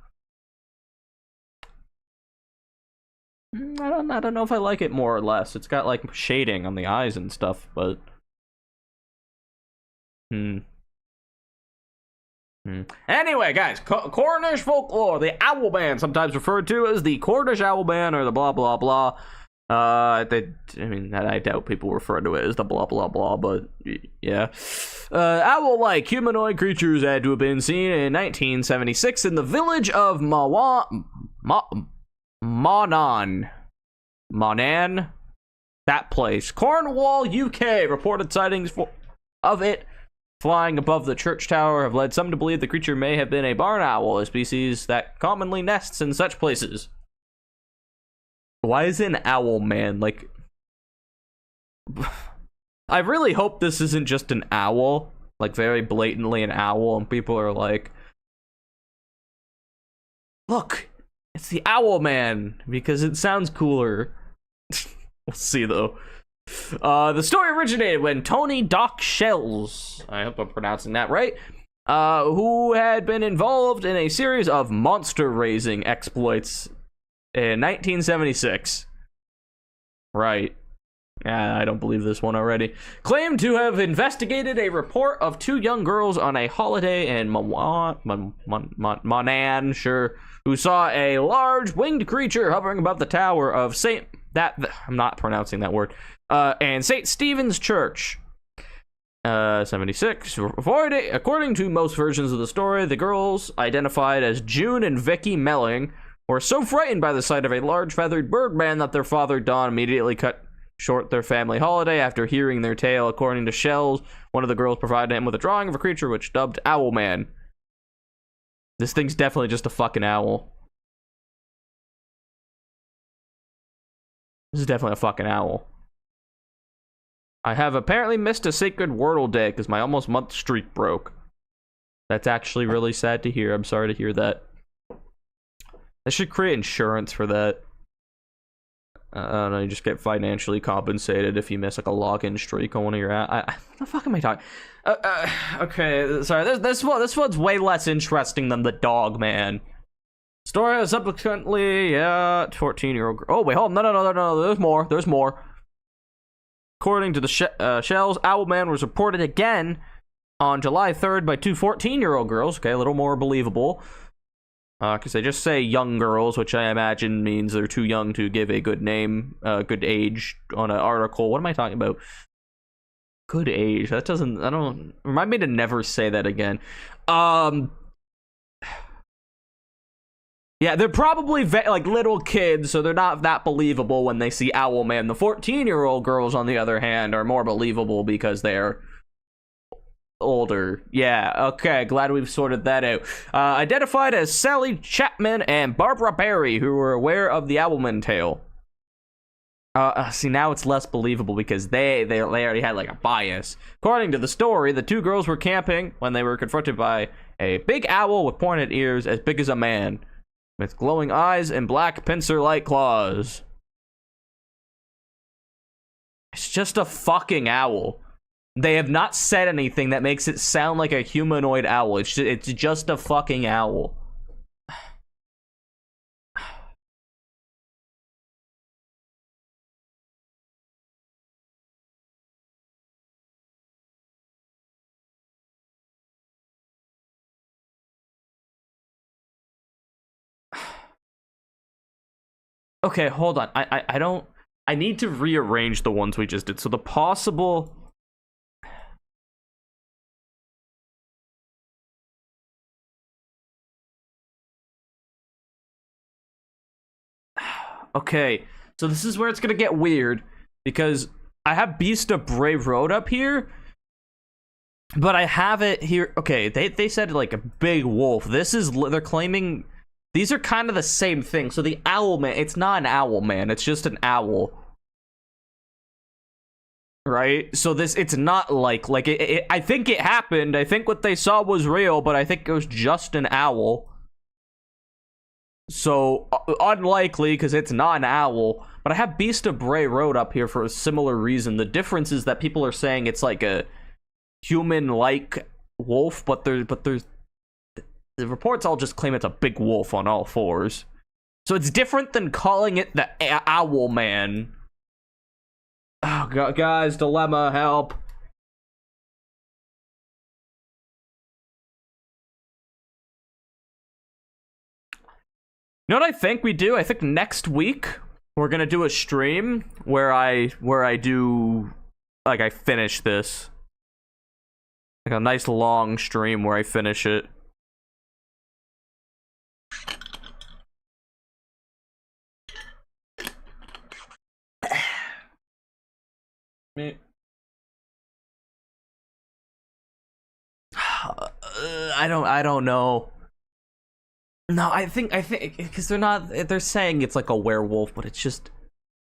I don't know if I like it more or less. It's got like shading on the eyes and stuff, but Anyway, guys, Cornish folklore, the owl man, sometimes referred to as the Cornish owl man or the blah blah blah. I doubt people refer to it as the blah blah blah, but yeah. Owl-like humanoid creatures had to have been seen in 1976 in the village of Monan, that place, Cornwall, UK. Reported sightings of it flying above the church tower have led some to believe the creature may have been a barn owl, a species that commonly nests in such places. Why is it an owl man? Like, I really hope this isn't just an owl, like very blatantly an owl, and people are like, look, it's the owl man, because it sounds cooler. We'll see though. The story originated when Tony Doc Shells, I hope I'm pronouncing that right, who had been involved in a series of monster raising exploits in 1976. Right. I don't believe this one already. Claimed to have investigated a report of two young girls on a holiday in Monan, sure, who saw a large winged creature hovering above the tower of I'm not pronouncing that word. And St. Stephen's Church. 76. According to most versions of the story, the girls, identified as June and Vicky Melling, were so frightened by the sight of a large feathered birdman that their father Don immediately cut short their family holiday after hearing their tale. According to Shells, one of the girls provided him with a drawing of a creature which dubbed Owlman. This thing's definitely just a fucking owl. This is definitely a fucking owl. I have apparently missed a sacred Wordle day because my almost month streak broke. That's actually really sad to hear. I'm sorry to hear that. They should create insurance for that. I don't know, you just get financially compensated if you miss like a login streak on one of your what the fuck am I talking? Okay, sorry. This one's way less interesting than the dog man. Story is subsequently 14-year-old girl. Oh wait, hold on. No. There's more. According to the Shells, Owlman was reported again on July 3rd by two 14-year-old girls. Okay, a little more believable. Because they just say young girls, which I imagine means they're too young to give a good name, good age on an article. What am I talking about? Good age. That doesn't, remind me to never say that again. Yeah, they're probably like little kids, so they're not that believable when they see Owlman. The 14-year-old girls, on the other hand, are more believable because they're older. Yeah, okay, glad we've sorted that out. Identified as Sally Chapman and Barbara Barry, who were aware of the Owlman tale. See, now it's less believable because they already had like a bias. According to the story, the two girls were camping when they were confronted by a big owl with pointed ears as big as a man, with glowing eyes and black pincer-like claws. It's just a fucking owl. They have not said anything that makes it sound like a humanoid owl. It's just a fucking owl. Okay, hold on. I need to rearrange the ones we just did. So the possible... Okay, so this is where it's gonna get weird, because I have Beast of Bray Road up here, But I have it here. Okay, they said like a big wolf. This is, they're claiming these are kind of the same thing. So the owl man, it's not an owl man, it's just an owl. Right? So this, it's not like I think it happened. I think what they saw was real, but I think it was just an owl. So unlikely because it's not an owl. But I have Beast of Bray Road up here for a similar reason. The difference is that people are saying it's like a human-like wolf, but there's the reports all just claim it's a big wolf on all fours. So it's different than calling it the Owl Man. Oh god, guys, dilemma, help. You know what I think we do? I think next week we're gonna do a stream where I do, like, I finish this. Like a nice long stream where I finish it. I don't know. No, I think because they're saying it's like a werewolf, but it's just.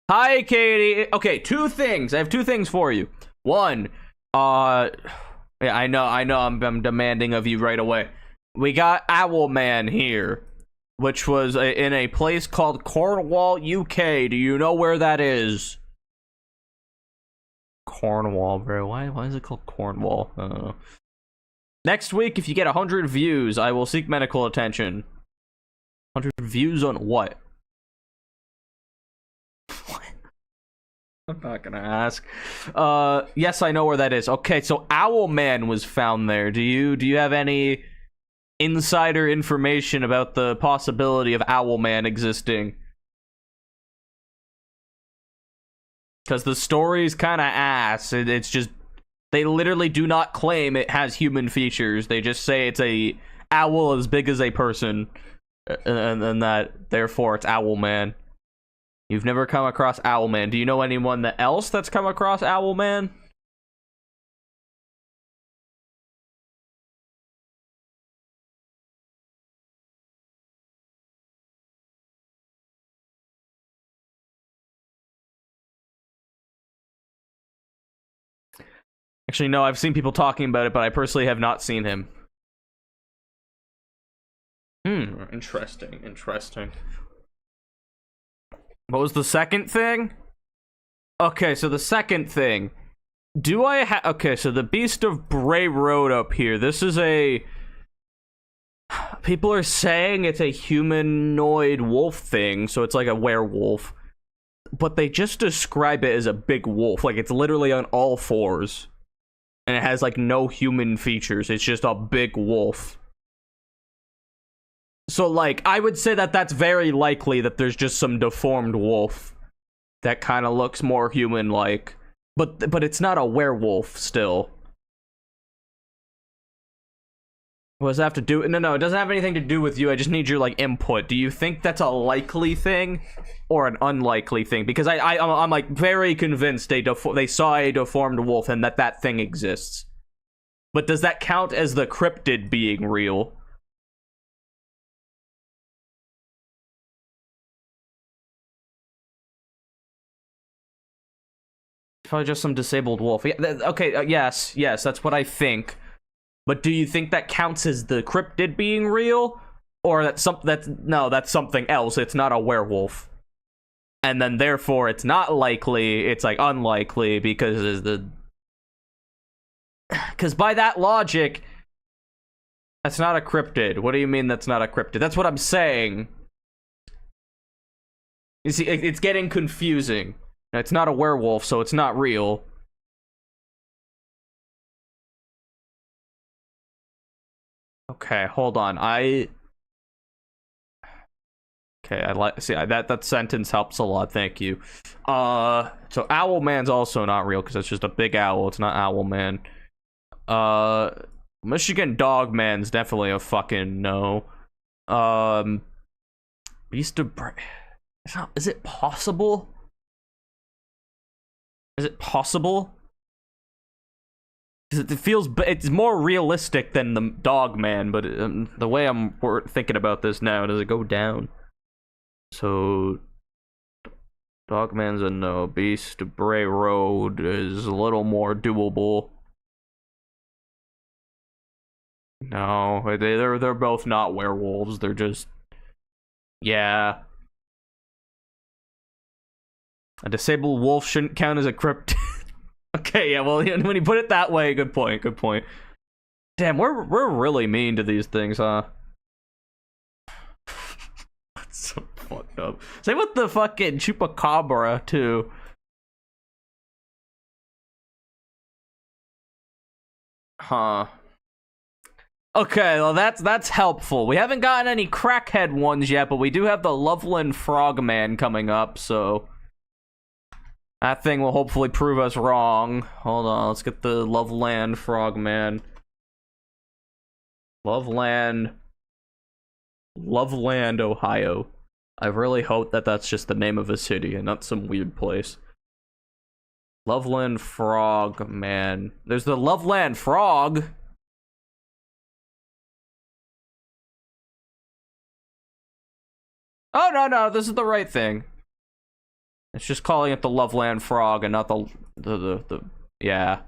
Hi, Katie. Okay, two things. I have two things for you. One, yeah, I know. I'm demanding of you right away. We got Owl Man here, which was in a place called Cornwall, UK. Do you know where that is? Cornwall, bro. Why is it called Cornwall? I don't know. Next week, if you get 100 views, I will seek medical attention. 100 views on what? What? I'm not gonna ask. Yes, I know where that is. Okay, so Owl Man was found there. Do you have any insider information about the possibility of Owl Man existing? Because the story's kind of ass. It's just, they literally do not claim it has human features. They just say it's a owl as big as a person, and that therefore it's Owl Man. You've never come across Owl Man. Do you know anyone else that's come across Owl Man? Actually, no, I've seen people talking about it, but I personally have not seen him. Interesting. What was the second thing? Okay, so the second thing. Do I have... Okay, so the Beast of Bray Road up here. This is a... People are saying it's a humanoid wolf thing, so it's like a werewolf. But they just describe it as a big wolf. Like, it's literally on all fours. And it has, like, no human features. It's just a big wolf. So, like, I would say that that's very likely that there's just some deformed wolf that kind of looks more human-like. But it's not a werewolf still. What does that have to do? No, it doesn't have anything to do with you. I just need your, like, input. Do you think that's a likely thing or an unlikely thing? Because I'm like, very convinced they saw a deformed wolf and that thing exists. But does that count as the cryptid being real? Probably just some disabled wolf. Yeah, okay, yes, that's what I think. But do you think that counts as the cryptid being real? Or that's something else. It's not a werewolf. And then therefore it's not likely, it's like unlikely because by that logic, that's not a cryptid. What do you mean that's not a cryptid? That's what I'm saying. You see, it's getting confusing. It's not a werewolf, so it's not real. Okay, hold on. Okay, I like see that sentence helps a lot. Thank you. So Owl Man's also not real because it's just a big owl. It's not Owl Man. Michigan Dog Man's definitely a fucking no. Beast of Bray. Is it possible? Is it possible? because it feels it's more realistic than the dog man. But the way I'm thinking about this now, does it go down? So Dogman's a no. Beast Bray Road is a little more doable. No, they're both not werewolves. They're just, yeah. A disabled wolf shouldn't count as a crypt. Okay, yeah. Well, when you put it that way, good point. Good point. Damn, we're really mean to these things, huh? That's so fucked up. Same with the fucking chupacabra too. Huh. Okay, well that's helpful. We haven't gotten any crackhead ones yet, but we do have the Loveland Frogman coming up, so that thing will hopefully prove us wrong. Hold on, let's get the Loveland Frogman. Loveland, Ohio. I really hope that that's just the name of a city and not some weird place. Loveland Frogman. There's the Loveland Frog. Oh, no, this is the right thing. It's just calling it the Loveland Frog and not the yeah.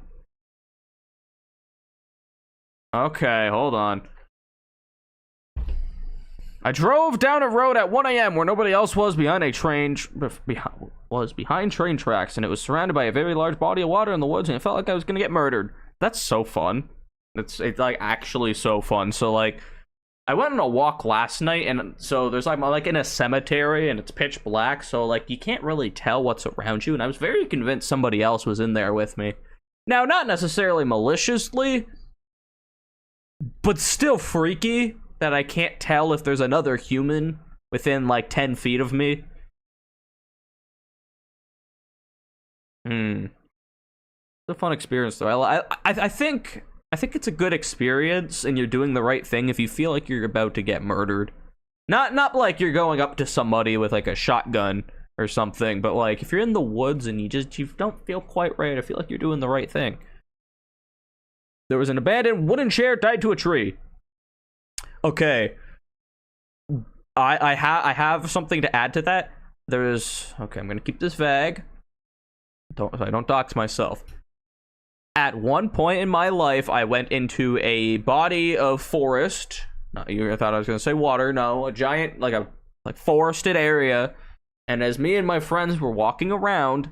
Okay, hold on. I drove down a road at 1 a.m. where nobody else was behind train tracks, and it was surrounded by a very large body of water in the woods, and it felt like I was gonna get murdered. That's so fun. It's like actually so fun. So like, I went on a walk last night, and so there's like, I'm like in a cemetery, and it's pitch black, so like you can't really tell what's around you, and I was very convinced somebody else was in there with me. Now, not necessarily maliciously, but still freaky that I can't tell if there's another human within like 10 feet of me. It's a fun experience though. I think it's a good experience, and you're doing the right thing if you feel like you're about to get murdered. Not like you're going up to somebody with like a shotgun or something, but like if you're in the woods and you don't feel quite right, I feel like you're doing the right thing. There was an abandoned wooden chair tied to a tree. Okay. I have something to add to that. Okay, I'm gonna keep this vague. I don't dox myself. At one point in my life, I went into a body of forest. No, you thought I was gonna say water. No, a giant, like forested area. And as me and my friends were walking around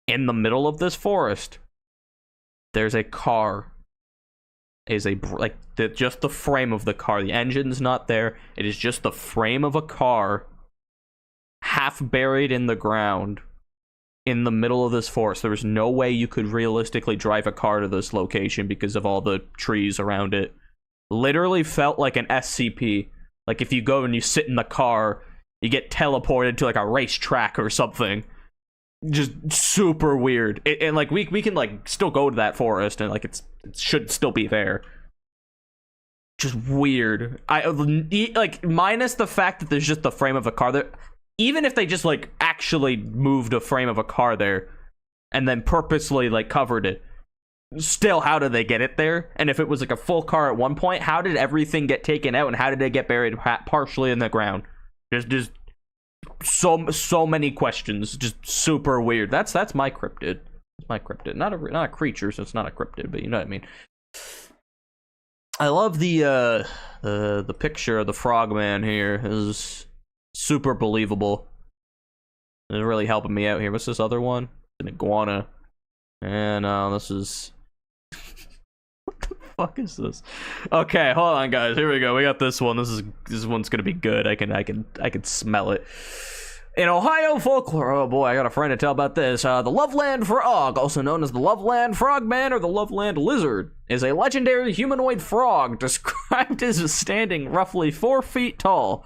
in the middle of this forest, there's a car. Just the frame of the car. The engine's not there. It is just the frame of a car, half buried in the ground, in the middle of this forest. There was no way you could realistically drive a car to this location because of all the trees around it. Literally felt like an SCP. Like if you go and you sit in the car, you get teleported to like a racetrack or something. Just super weird. And like we can like still go to that forest, and like it should still be there. Just weird. I like, minus the fact that there's just the frame of a car there. Even if they just like actually moved a frame of a car there and then purposely like covered it, still, how did they get it there? And if it was like a full car at one point, how did everything get taken out, and how did they get buried partially in the ground? Just so many questions. Just super weird. That's my cryptid. It's my cryptid. Not a creature, so it's not a cryptid, but you know what I mean. I love the picture of the frogman here. It is super believable. It's really helping me out here. What's this other one? An iguana. And this is what the fuck is this? Okay, hold on, guys. Here we go. We got this one. This one's gonna be good. I can smell it. In Ohio folklore, oh boy, I got a friend to tell about this. The Loveland Frog, also known as the Loveland Frogman or the Loveland Lizard, is a legendary humanoid frog described as standing roughly 4 feet tall.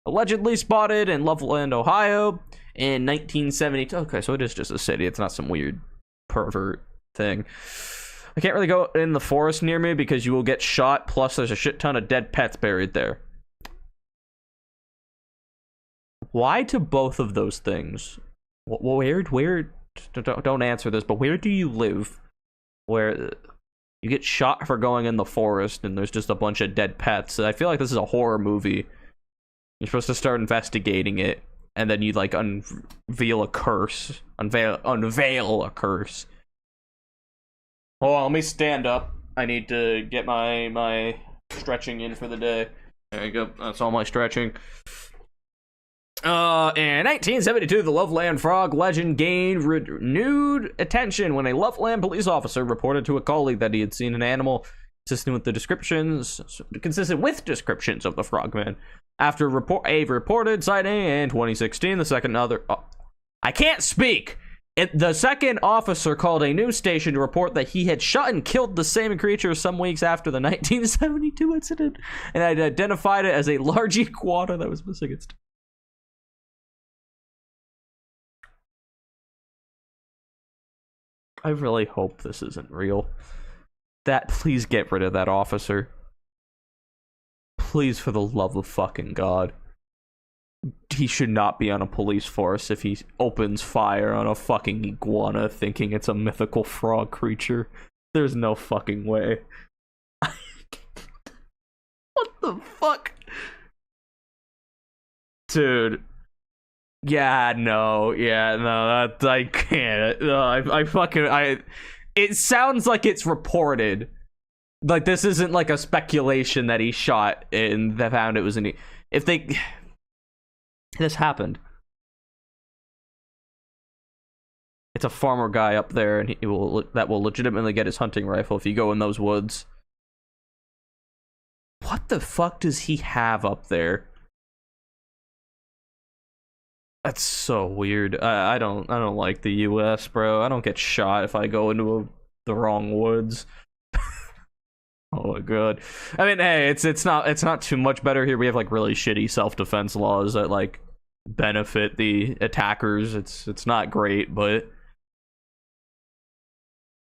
Allegedly spotted in Loveland, Ohio in 1972. Okay, so it is just a city. It's not some weird pervert thing. I can't really go in the forest near me because you will get shot, plus there's a shit ton of dead pets buried there. Why to both of those things? Where don't answer this, but where do you live? Where You get shot for going in the forest, and there's just a bunch of dead pets. I feel like this is a horror movie. You're supposed to start investigating it, and then you like unveil a curse. Unveil a curse. Oh, let me stand up. I need to get my stretching in for the day. There you go. That's all my stretching. In 1972, the Loveland Frog legend gained renewed attention when a Loveland police officer reported to a colleague that he had seen an animal consistent with descriptions of the frogman. After a reported sighting in 2016, I can't speak. The second officer called a news station to report that he had shot and killed the same creature some weeks after the 1972 incident, and had identified it as a large iguana that was missing its tail. I really hope this isn't real. Please get rid of that officer. Please, for the love of fucking God. He should not be on a police force if he opens fire on a fucking iguana thinking it's a mythical frog creature. There's no fucking way. What the fuck? Dude. Yeah, no, I can't. It sounds like it's reported. Like, this isn't like a speculation that he shot and they found it was this happened. It's a farmer guy up there, and that will legitimately get his hunting rifle if you go in those woods. What the fuck does he have up there? That's so weird. I don't like the U.S., bro. I don't get shot if I go into the wrong woods. Oh my god. I mean, hey, it's not too much better here. We have like really shitty self-defense laws that like benefit the attackers. It's not great, but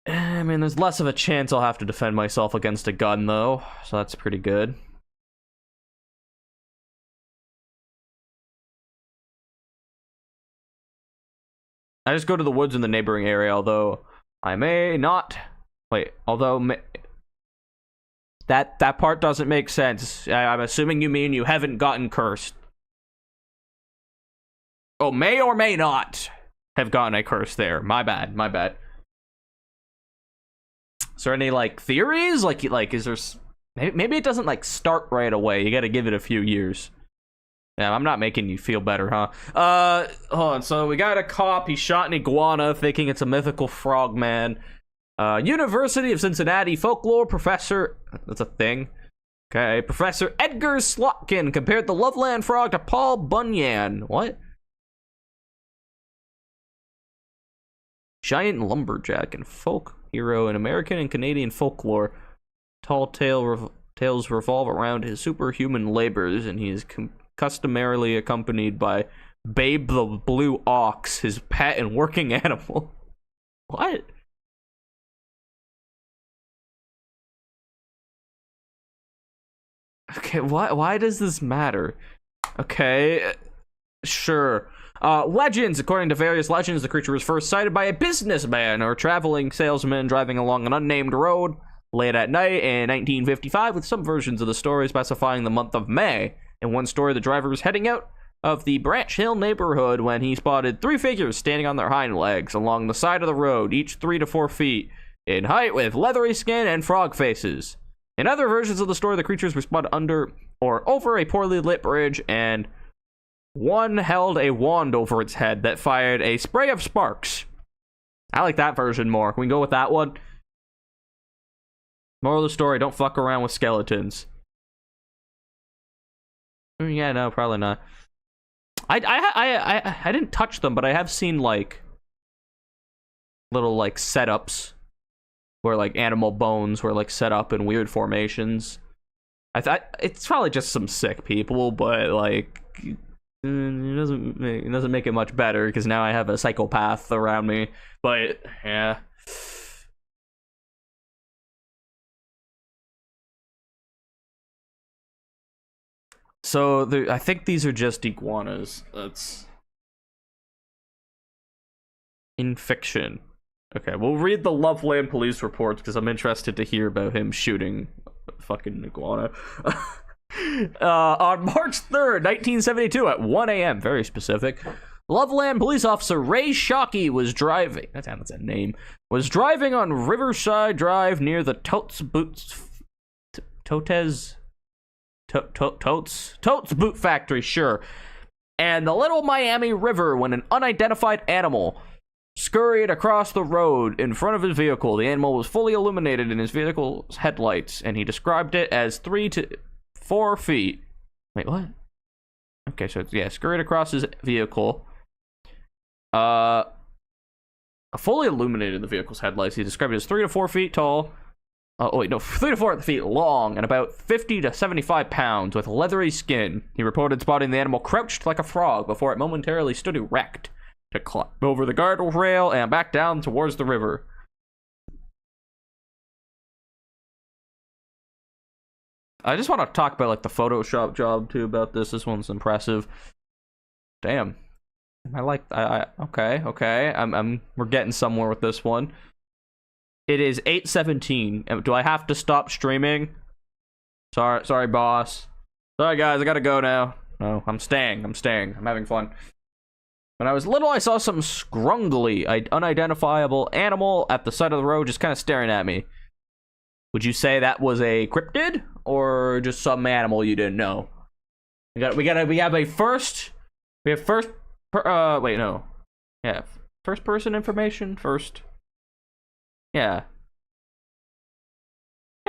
I mean, there's less of a chance I'll have to defend myself against a gun though, so that's pretty good. I just go to the woods in the neighboring area, although I may not. Wait, that part doesn't make sense. I'm assuming you mean you haven't gotten cursed. Oh, may or may not have gotten a curse there. My bad. Is there any like theories? Like is there? Maybe it doesn't like start right away. You got to give it a few years. Yeah, I'm not making you feel better, huh? Hold on. So we got a cop. He shot an iguana, thinking it's a mythical frogman. University of Cincinnati folklore professor. That's a thing. Okay, Professor Edgar Slotkin compared the Loveland frog to Paul Bunyan. What? Giant lumberjack and folk hero in American and Canadian folklore. Tall tales revolve around his superhuman labors, and he is customarily accompanied by Babe the Blue Ox, his pet and working animal. What? Okay, why does this matter? Okay, sure. Legends. According to various legends, the creature was first sighted by a businessman or traveling salesman driving along an unnamed road late at night in 1955, with some versions of the story specifying the month of May. In one story, the driver was heading out of the Branch Hill neighborhood when he spotted three figures standing on their hind legs along the side of the road, each 3 to 4 feet in height, with leathery skin and frog faces. In other versions of the story, the creatures were spotted under or over a poorly lit bridge, and one held a wand over its head that fired a spray of sparks. I like that version more. Can we go with that one? Moral of the story, don't fuck around with skeletons. Yeah, no, probably not. I didn't touch them, but I have seen like little like setups where like animal bones were like set up in weird formations. I thought it's probably just some sick people, but like it doesn't make it much better because now I have a psychopath around me. But yeah. So I think these are just iguanas. That's in fiction. Okay, we'll read the Loveland police reports because I'm interested to hear about him shooting a fucking iguana. On March 3rd, 1972 at 1 a.m., very specific, Loveland police officer Ray Shockey was driving, that's a name, was driving on Riverside Drive near the Totes Boot Factory, sure, and the Little Miami River when an unidentified animal scurried across the road in front of his vehicle. The animal was fully illuminated in his vehicle's headlights, and he described it as 3 to 4 feet. Wait, what? Okay, so yeah, scurried across his vehicle. Fully illuminated the vehicle's headlights. He described it as 3 to 4 feet tall. Oh wait, no, 3 to 4 feet long and about 50 to 75 pounds with leathery skin. He reported spotting the animal crouched like a frog before it momentarily stood erect to climb over the guardrail and back down towards the river. I just want to talk about like the Photoshop job too about this. This one's impressive. Damn. Okay. We're getting somewhere with this one. It is 8:17. Do I have to stop streaming? Sorry, boss. Sorry, guys, I gotta go now. No, I'm staying. I'm having fun. When I was little, I saw some scrungly, unidentifiable animal at the side of the road just kind of staring at me. Would you say that was a cryptid or just some animal you didn't know? We have first person information first. Yeah,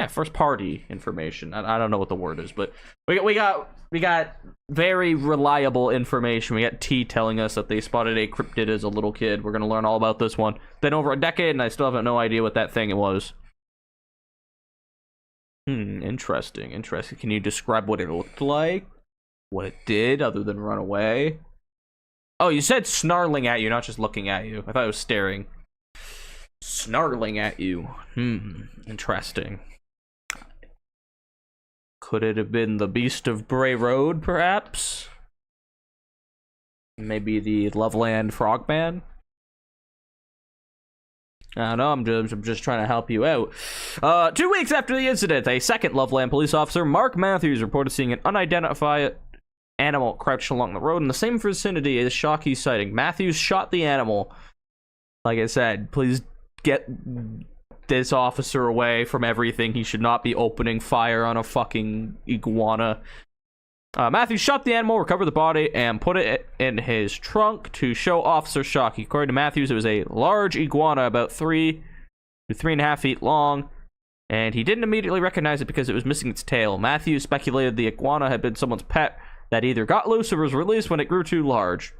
first party information. I don't know what the word is, but we got very reliable information. We got T telling us that they spotted a cryptid as a little kid. We're gonna learn all about this one. Been over a decade, and I still have no idea what that thing it was. Interesting. Can you describe what it looked like? What it did, other than run away? Oh, you said snarling at you, not just looking at you. I thought it was staring. Snarling at you. Interesting. Could it have been the Beast of Bray Road, perhaps? Maybe the Loveland Frogman? I don't know, I'm just trying to help you out. 2 weeks after the incident, a second Loveland police officer, Mark Matthews, reported seeing an unidentified animal crouched along the road in the same vicinity as Shockey's sighting. Matthews shot the animal. Like I said, please get this officer away from everything. He should not be opening fire on a fucking iguana. Matthews shot the animal, recovered the body, and put it in his trunk to show Officer Shockey. According to Matthews, it was a large iguana about 3 to 3.5 feet long, and he didn't immediately recognize it because it was missing its tail. Matthews speculated the iguana had been someone's pet that either got loose or was released when it grew too large.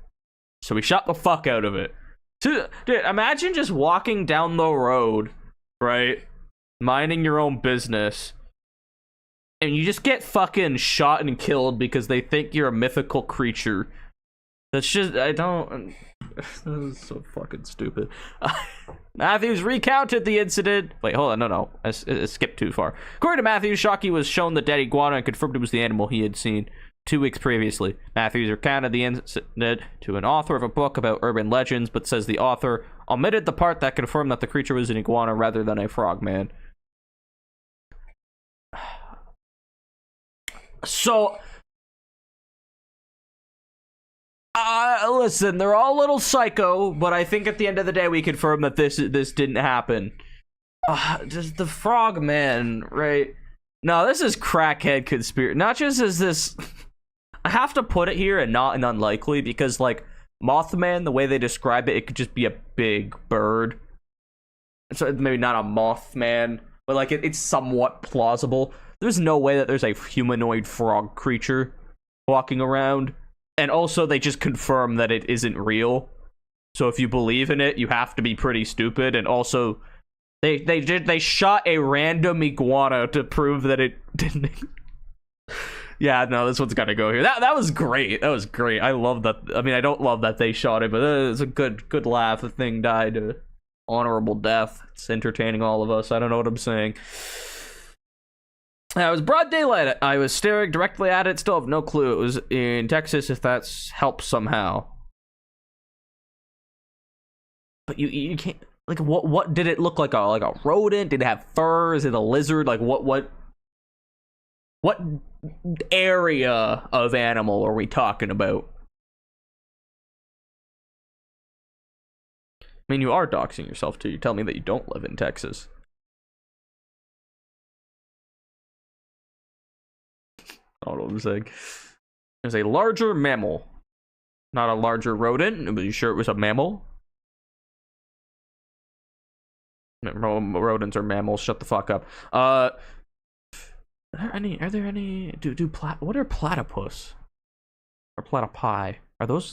So he shot the fuck out of it. Dude, imagine just walking down the road, right? Minding your own business. And you just get fucking shot and killed because they think you're a mythical creature. That's just, this is so fucking stupid. Matthews recounted the incident. Wait, hold on, no. I skipped too far. According to Matthews, Shockey was shown the dead iguana and confirmed it was the animal he had seen 2 weeks previously. Matthews recounted the incident to an author of a book about urban legends, but says the author omitted the part that confirmed that the creature was an iguana rather than a frogman. So, listen, they're all a little psycho, but I think at the end of the day we confirm that this didn't happen. Just the frogman, right? No, this is crackhead conspiracy. Not just is this... I have to put it here and not an unlikely, because, like, Mothman, the way they describe it, it could just be a big bird. So maybe not a Mothman, but, like, it's somewhat plausible. There's no way that there's a humanoid frog creature walking around. And also, they just confirm that it isn't real. So if you believe in it, you have to be pretty stupid. And also, they shot a random iguana to prove that it didn't. Yeah, no, this one's gotta go here. That was great. That was great. I love that. I mean, I don't love that they shot it, but it's a good laugh. The thing died a honorable death. It's entertaining all of us. I don't know what I'm saying. It was broad daylight. I was staring directly at it. Still have no clue. It was in Texas, if that's helps somehow. But you can't... Like, what did it look like? Like a rodent? Did it have fur? Is it a lizard? Like, what area of animal are we talking about? I mean, you are doxing yourself too. You tell me that you don't live in Texas. I don't know what I'm saying. There's a larger mammal, not a larger rodent. Are you sure it was a mammal? Rodents are mammals. Shut the fuck up. Are there any? What are platypus or platypi?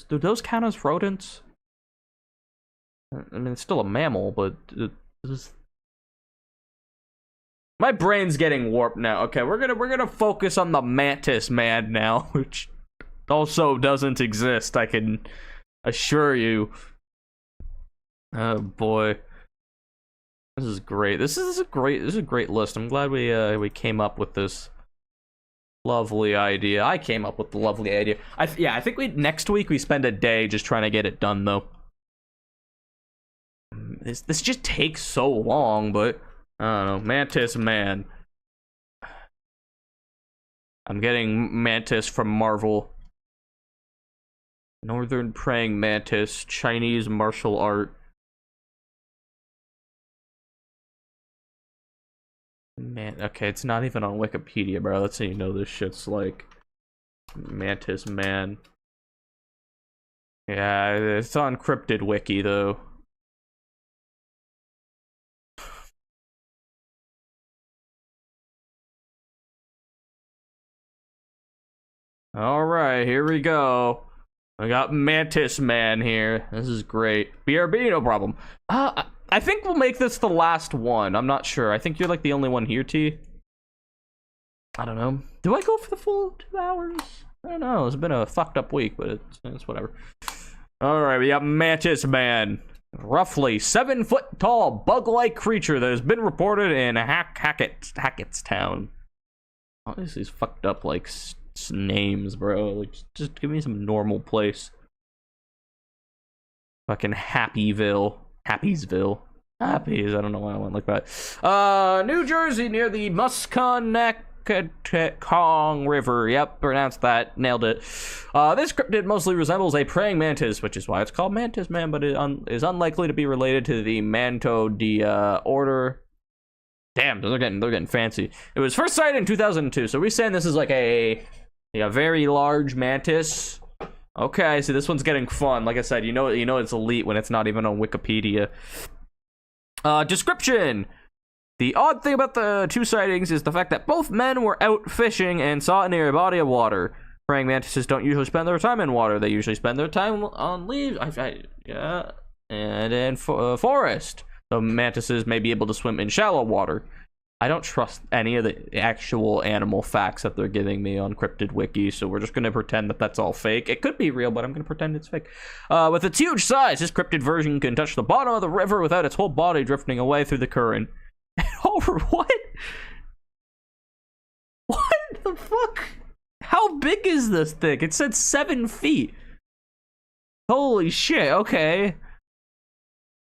Do those count as rodents? I mean, it's still a mammal, but my brain's getting warped now. Okay, we're gonna focus on the mantis man now, which also doesn't exist. I can assure you. Oh boy, this is great. This is a great list. I'm glad we came up with this lovely idea. I came up with the lovely idea. I think next week we spend a day just trying to get it done though. This just takes so long, but I don't know. Mantis man. I'm getting mantis from Marvel. Northern praying mantis, Chinese martial art. Man, okay, it's not even on Wikipedia, bro. That's how you know this shit's like mantis man. Yeah, it's on Cryptid Wiki though. All right, here we go. I got Mantis Man here. This is great. BRB, no problem. I think we'll make this the last one. I'm not sure. I think you're like the only one here, T. I don't know. Do I go for the full 2 hours? I don't know. It's been a fucked up week, but it's whatever. All right, we got Mantis Man. Roughly 7-foot tall bug-like creature that has been reported in Hackettstown. All these fucked up like names, bro. Like, just give me some normal place. Fucking Happyville. Happies. I don't know why I went like that. New Jersey near the Musconetcong River. Yep, pronounced that. Nailed it. This cryptid mostly resembles a praying mantis, which is why it's called Mantis Man, but it is unlikely to be related to the Mantodea order. Damn, they're getting fancy. It was first sighted in 2002, so we're saying this is like a very large mantis. Okay, so this one's getting fun. Like I said, you know it's elite when it's not even on Wikipedia. Description. The odd thing about the two sightings is the fact that both men were out fishing and saw it near a body of water. Praying mantises don't usually spend their time in water. They usually spend their time on leaves. Yeah, and in forest. So mantises may be able to swim in shallow water. I don't trust any of the actual animal facts that they're giving me on Cryptid Wiki, so we're just going to pretend that that's all fake. It could be real, but I'm going to pretend it's fake. With its huge size, this cryptid version can touch the bottom of the river without its whole body drifting away through the current. Over what? What the fuck? How big is this thing? It said 7 feet. Holy shit, okay.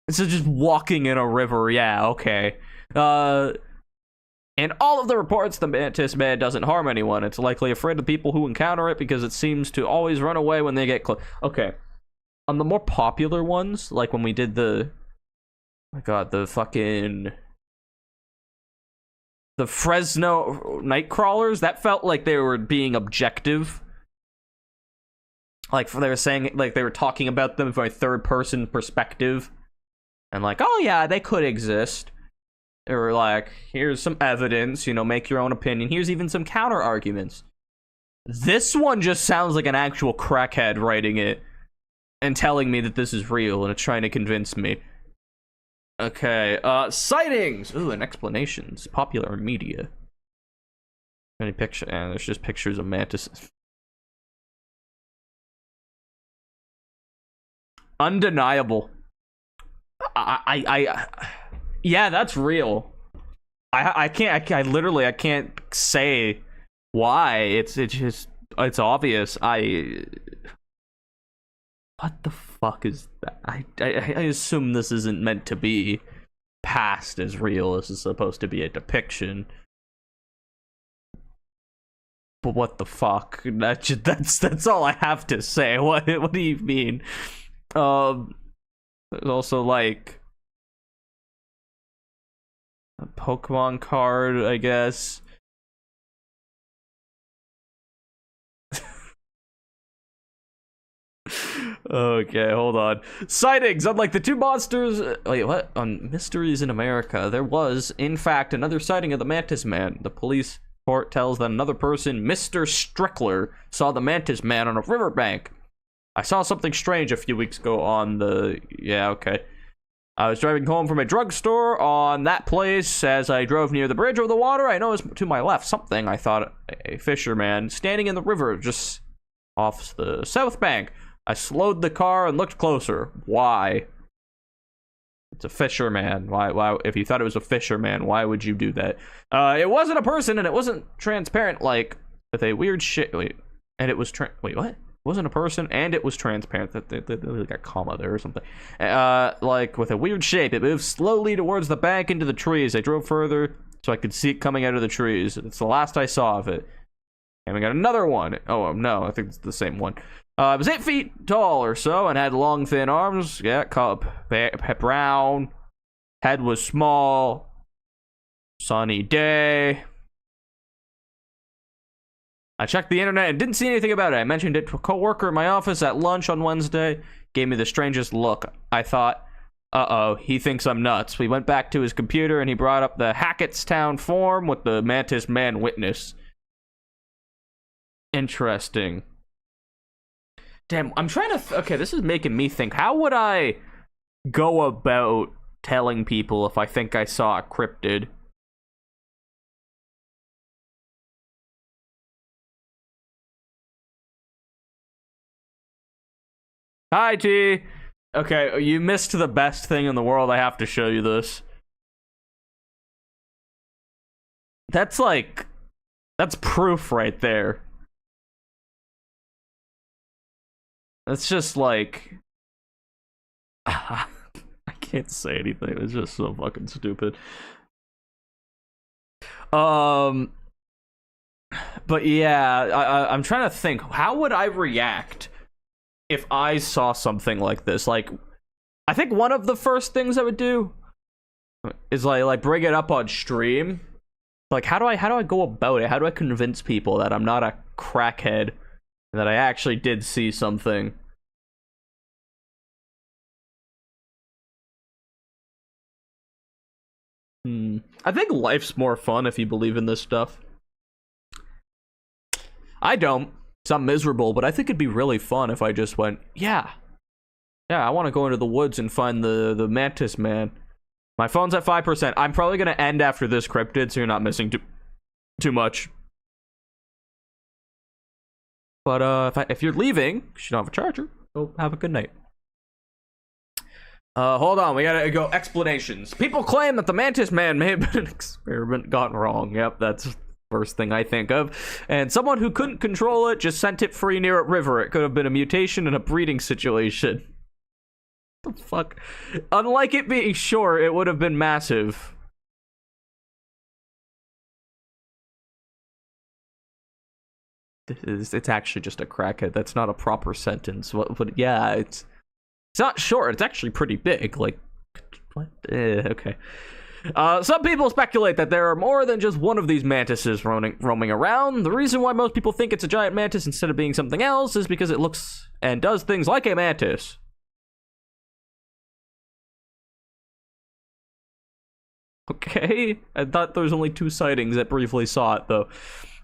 So just walking in a river, yeah, okay. In all of the reports, the mantis man doesn't harm anyone. It's likely afraid of people who encounter it because it seems to always run away when they get close. Okay. On the more popular ones, like when we did the... Oh my god, the Fresno night crawlers, that felt like they were being objective. Like, they were saying, like, they were talking about them from a third-person perspective. And like, oh yeah, they could exist. They were like, here's some evidence, make your own opinion. Here's even some counter arguments. This one just sounds like an actual crackhead writing it and telling me that this is real and it's trying to convince me. Okay, sightings! Ooh, and explanations. Popular media. Any picture? And there's just pictures of mantises. Undeniable. Yeah, that's real. I can't say why. It's obvious. What the fuck is that? I assume this isn't meant to be past as real. This is supposed to be a depiction. But what the fuck? That's all I have to say. What do you mean? There's also like a Pokemon card, I guess. Okay, hold on. Sightings! Unlike the two monsters... Wait, what? On Mysteries in America, there was, in fact, another sighting of the Mantis Man. The police report tells that another person, Mr. Strickler, saw the Mantis Man on a riverbank. I saw something strange a few weeks ago on the... Yeah, okay. I was driving home from a drugstore on that place. As I drove near the bridge over the water, I noticed to my left something. I thought a fisherman standing in the river just off the south bank. I slowed the car and looked closer. Why? It's a fisherman. Why? If you thought it was a fisherman, why would you do that? It wasn't a person, and it wasn't transparent, like, with a weird shit. Wait, and it was wait, what? It wasn't a person, and it was transparent. That they got a comma there or something. Like, with a weird shape. It moved slowly towards the bank into the trees. I drove further so I could see it coming out of the trees. It's the last I saw of it. And we got another one. Oh, no, I think it's the same one. It was 8 feet tall or so and had long, thin arms. Yeah, brown. Head was small. Sunny day. I checked the internet and didn't see anything about it. I mentioned it to a coworker in my office at lunch on Wednesday. Gave me the strangest look. I thought, uh-oh, he thinks I'm nuts. We went back to his computer and he brought up the Hackettstown form with the Mantis Man witness. Interesting. Damn, I'm trying to... Okay, this is making me think. How would I go about telling people if I think I saw a cryptid? Hi, T. Okay, you missed the best thing in the world. I have to show you this. That's like... That's proof right there. It's just like... I can't say anything. It's just so fucking stupid. But yeah, I'm trying to think. How would I react if I saw something like this? Like, I think one of the first things I would do is like bring it up on stream. Like, how do I go about it? How do I convince people that I'm not a crackhead? That I actually did see something. I think life's more fun if you believe in this stuff. I don't. So I'm miserable, but I think it'd be really fun if I just went, yeah, I want to go into the woods and find the Mantis Man. My phone's at 5%. I'm probably gonna end after this cryptid, so you're not missing too much. But if you're leaving, you should have a charger. So have a good night. Hold on, we gotta go explanations. People claim that the Mantis Man may have been an experiment gone wrong. Yep, that's the first thing I think of. And someone who couldn't control it just sent it free near a river. It could have been a mutation in a breeding situation. What the fuck? Unlike it being short, it would have been massive. It's actually just a crackhead. That's not a proper sentence. But yeah, it's not short. It's actually pretty big. Like, what? Okay. Some people speculate that there are more than just one of these mantises roaming around. The reason why most people think it's a giant mantis instead of being something else is because it looks and does things like a mantis. Okay, I thought there was only 2 sightings that briefly saw it, though.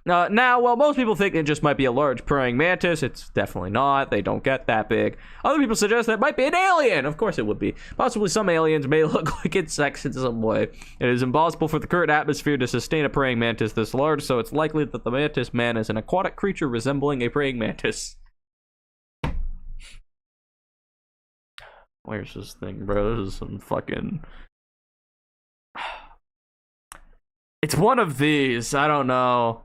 Now, while most people think it just might be a large praying mantis, it's definitely not. They don't get that big. Other people suggest that it might be an alien. Of course it would be. Possibly some aliens may look like insects in some way. It is impossible for the current atmosphere to sustain a praying mantis this large, so it's likely that the Mantis Man is an aquatic creature resembling a praying mantis. Where's this thing, bro? This is some fucking... It's one of these. I don't know.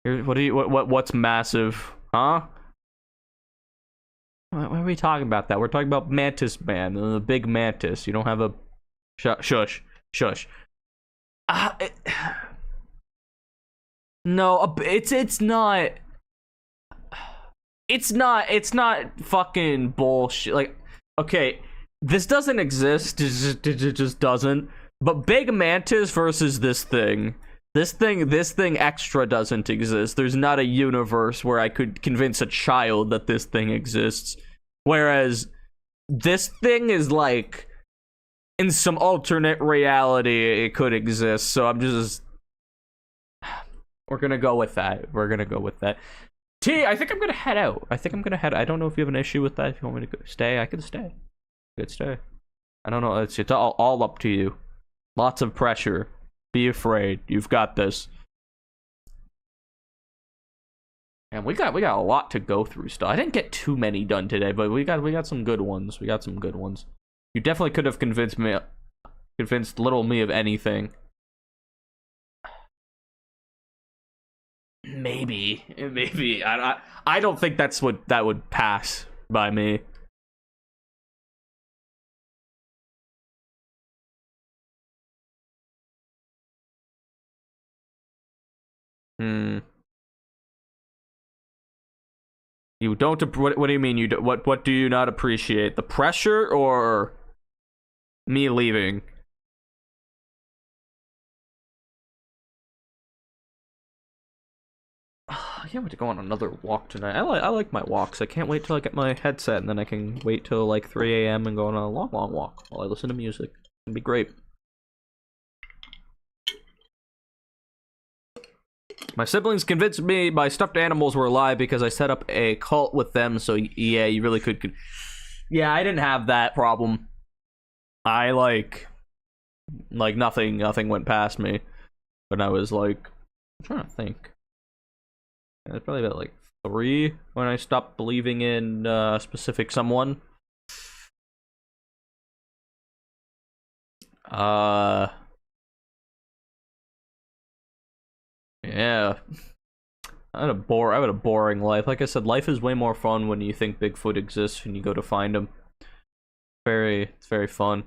What's massive? Huh? Why are we talking about that? We're talking about Mantis Man, the big mantis. You don't have a shush, shush. It... No, it's not. It's not fucking bullshit. Like, okay, this doesn't exist. It just doesn't. But big mantis versus this thing. This thing extra doesn't exist. There's not a universe where I could convince a child that this thing exists. Whereas this thing is like in some alternate reality it could exist. So I'm just we're gonna go with that. We're gonna go with that. T, I think I'm gonna head out. I don't know if you have an issue with that. If you want me to stay, I can stay. I could stay. I don't know. It's all up to you. Lots of pressure. Be afraid. You've got this. And we got a lot to go through still. I didn't get too many done today, but we got some good ones. We got some good ones. You definitely could have convinced little me of anything. Maybe. I don't think that's what that would pass by me. You don't. What do you mean? You do, what do you not appreciate? The pressure or me leaving? I can't wait to go on another walk tonight. I like my walks. I can't wait till I get my headset, and then I can wait till like 3 a.m. and go on a long walk while I listen to music. It'd be great. My siblings convinced me my stuffed animals were alive because I set up a cult with them, so yeah, you really could... Yeah, I didn't have that problem. I, like nothing went past me. But I was, like... I'm trying to think. It was probably about, like, 3 when I stopped believing in a specific someone. Yeah. I had a boring life. Like I said, life is way more fun when you think Bigfoot exists and you go to find him. It's very fun.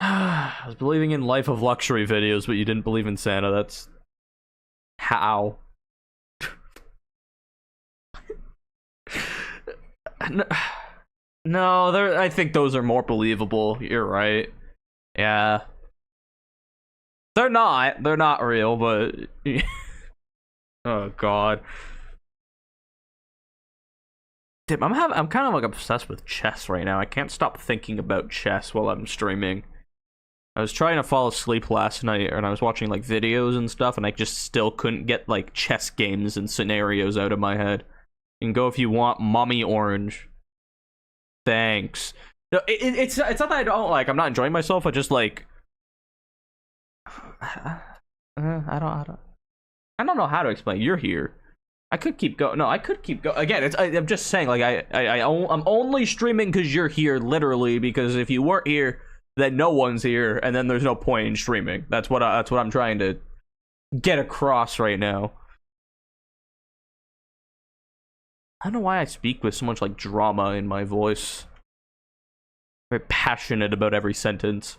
I was believing in life of luxury videos, but you didn't believe in Santa. That's... How? No, I think those are more believable. You're right. Yeah. They're not real, but... Oh, God. Damn, I'm kind of like obsessed with chess right now. I can't stop thinking about chess while I'm streaming. I was trying to fall asleep last night, and I was watching, like, videos and stuff, and I just still couldn't get, like, chess games and scenarios out of my head. You can go if you want, Mommy Orange. Thanks. No, it's not that I don't, like, I'm not enjoying myself, I just, like... I don't know how to explain. You're here. I could keep going. No, I could keep going. Again, I'm just saying, like, I'm only streaming because you're here, literally, because if you weren't here... then no one's here, and then there's no point in streaming. That's what I'm trying to get across right now. I don't know why I speak with so much like drama in my voice. Very passionate about every sentence.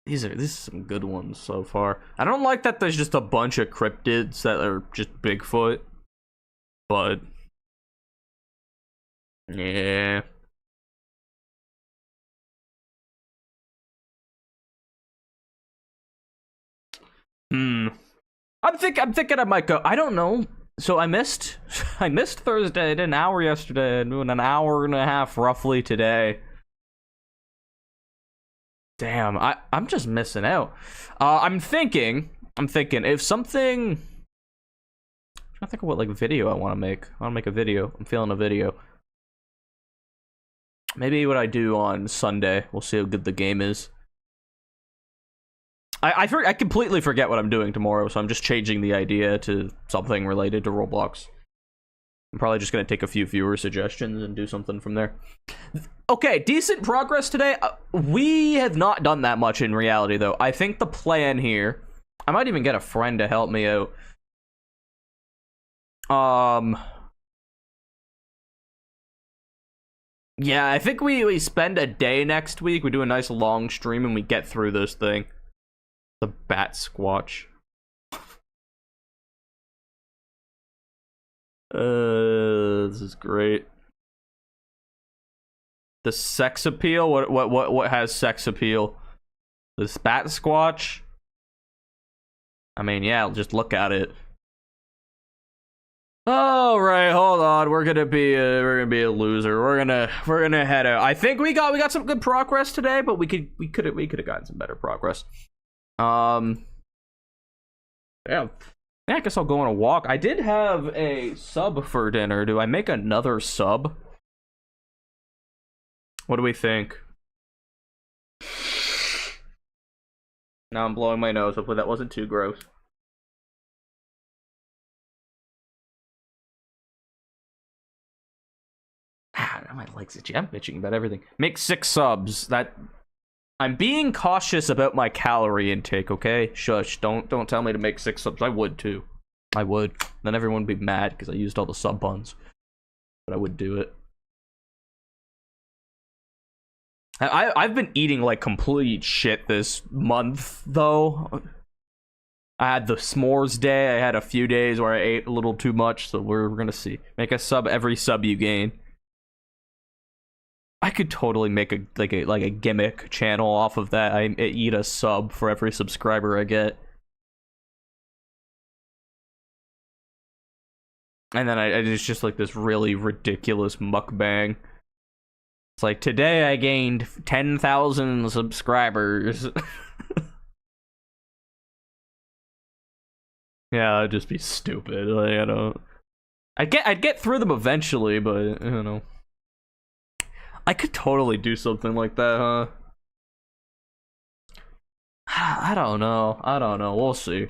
These are some good ones so far. I don't like that there's just a bunch of cryptids that are just Bigfoot, but. Yeah. I'm thinking I might go. I don't know. So I missed Thursday. I did an hour yesterday. I'm doing an hour and a half roughly today. Damn, I'm just missing out. I'm thinking if something. I'm trying to think of what like video I want to make. I want to make a video. I'm feeling a video. Maybe what I do on Sunday. We'll see how good the game is. I completely forget what I'm doing tomorrow, so I'm just changing the idea to something related to Roblox. I'm probably just gonna take a few viewer suggestions and do something from there. Okay, decent progress today. We have not done that much in reality, though. I think the plan here... I might even get a friend to help me out. Yeah, I think we spend a day next week. We do a nice long stream and we get through this thing. The bat squatch. This is great. The sex appeal? What has sex appeal? This bat squatch? I mean, yeah, just look at it. Oh, right, hold on. We're gonna be a loser. We're gonna head out. I think we got some good progress today, but we could have gotten some better progress. Yeah. Yeah, I guess I'll go on a walk. I did have a sub for dinner. Do I make another sub? What do we think? Now I'm blowing my nose. Hopefully that wasn't too gross. My legs itchy. I'm bitching about everything. Make 6 subs. That I'm being cautious about my calorie intake, okay? Shush. Don't tell me to make 6 subs. I would too. I would. Then everyone would be mad because I used all the sub buns. But I would do it. I've been eating like complete shit this month though. I had the s'mores day. I had a few days where I ate a little too much, so we're gonna see. Make a sub every sub you gain. I could totally make a gimmick channel off of that. I eat a sub for every subscriber I get. And then it's just like this really ridiculous mukbang. It's like, today I gained 10,000 subscribers. Yeah, that'd just be stupid. Like, I don't... I'd get through them eventually, but, you know. I could totally do something like that, huh? I don't know. We'll see.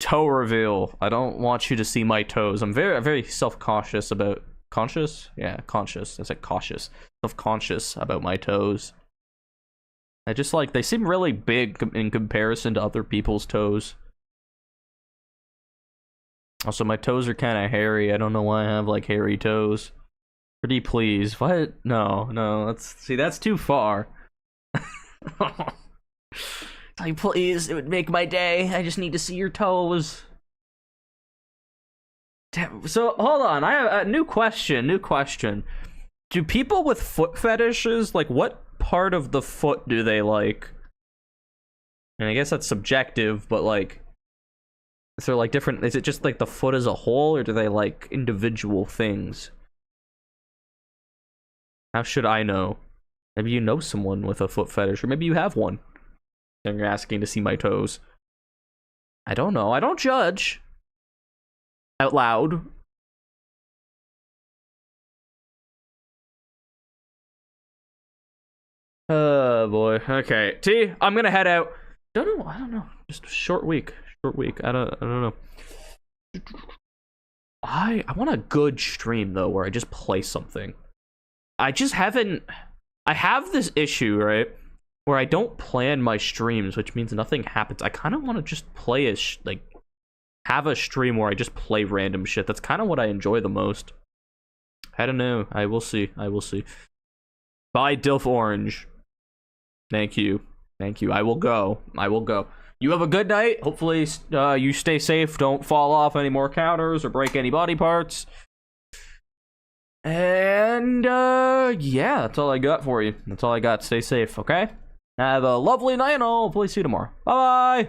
Toe reveal. I don't want you to see my toes. I'm very self-conscious about... Conscious? Yeah, conscious. I said cautious. Self-conscious about my toes. I just like... They seem really big in comparison to other people's toes. Also, my toes are kind of hairy. I don't know why I have, like, hairy toes. Pretty please. What? No. That's too far. Like, please, it would make my day. I just need to see your toes. Damn. So, hold on. I have a new question. Do people with foot fetishes, like, what part of the foot do they like? And I guess that's subjective, but, like, is there, like, different... Is it just, like, the foot as a whole, or do they like individual things? How should I know? Maybe you know someone with a foot fetish, or maybe you have one. And you're asking to see my toes. I don't know. I don't judge. Out loud. Oh boy. Okay. T, I'm gonna head out. I don't know. Just a short week. I don't know. I want a good stream though, where I just play something. I just haven't... I have this issue, right? Where I don't plan my streams, which means nothing happens. I kind of want to just play have a stream where I just play random shit. That's kind of what I enjoy the most. I don't know. I will see. Bye, Dilf Orange. Thank you. I will go. You have a good night. Hopefully, you stay safe. Don't fall off any more counters or break any body parts. And, yeah, that's all I got for you. That's all I got. Stay safe, okay? Have a lovely night, and I'll hopefully see you tomorrow. Bye-bye!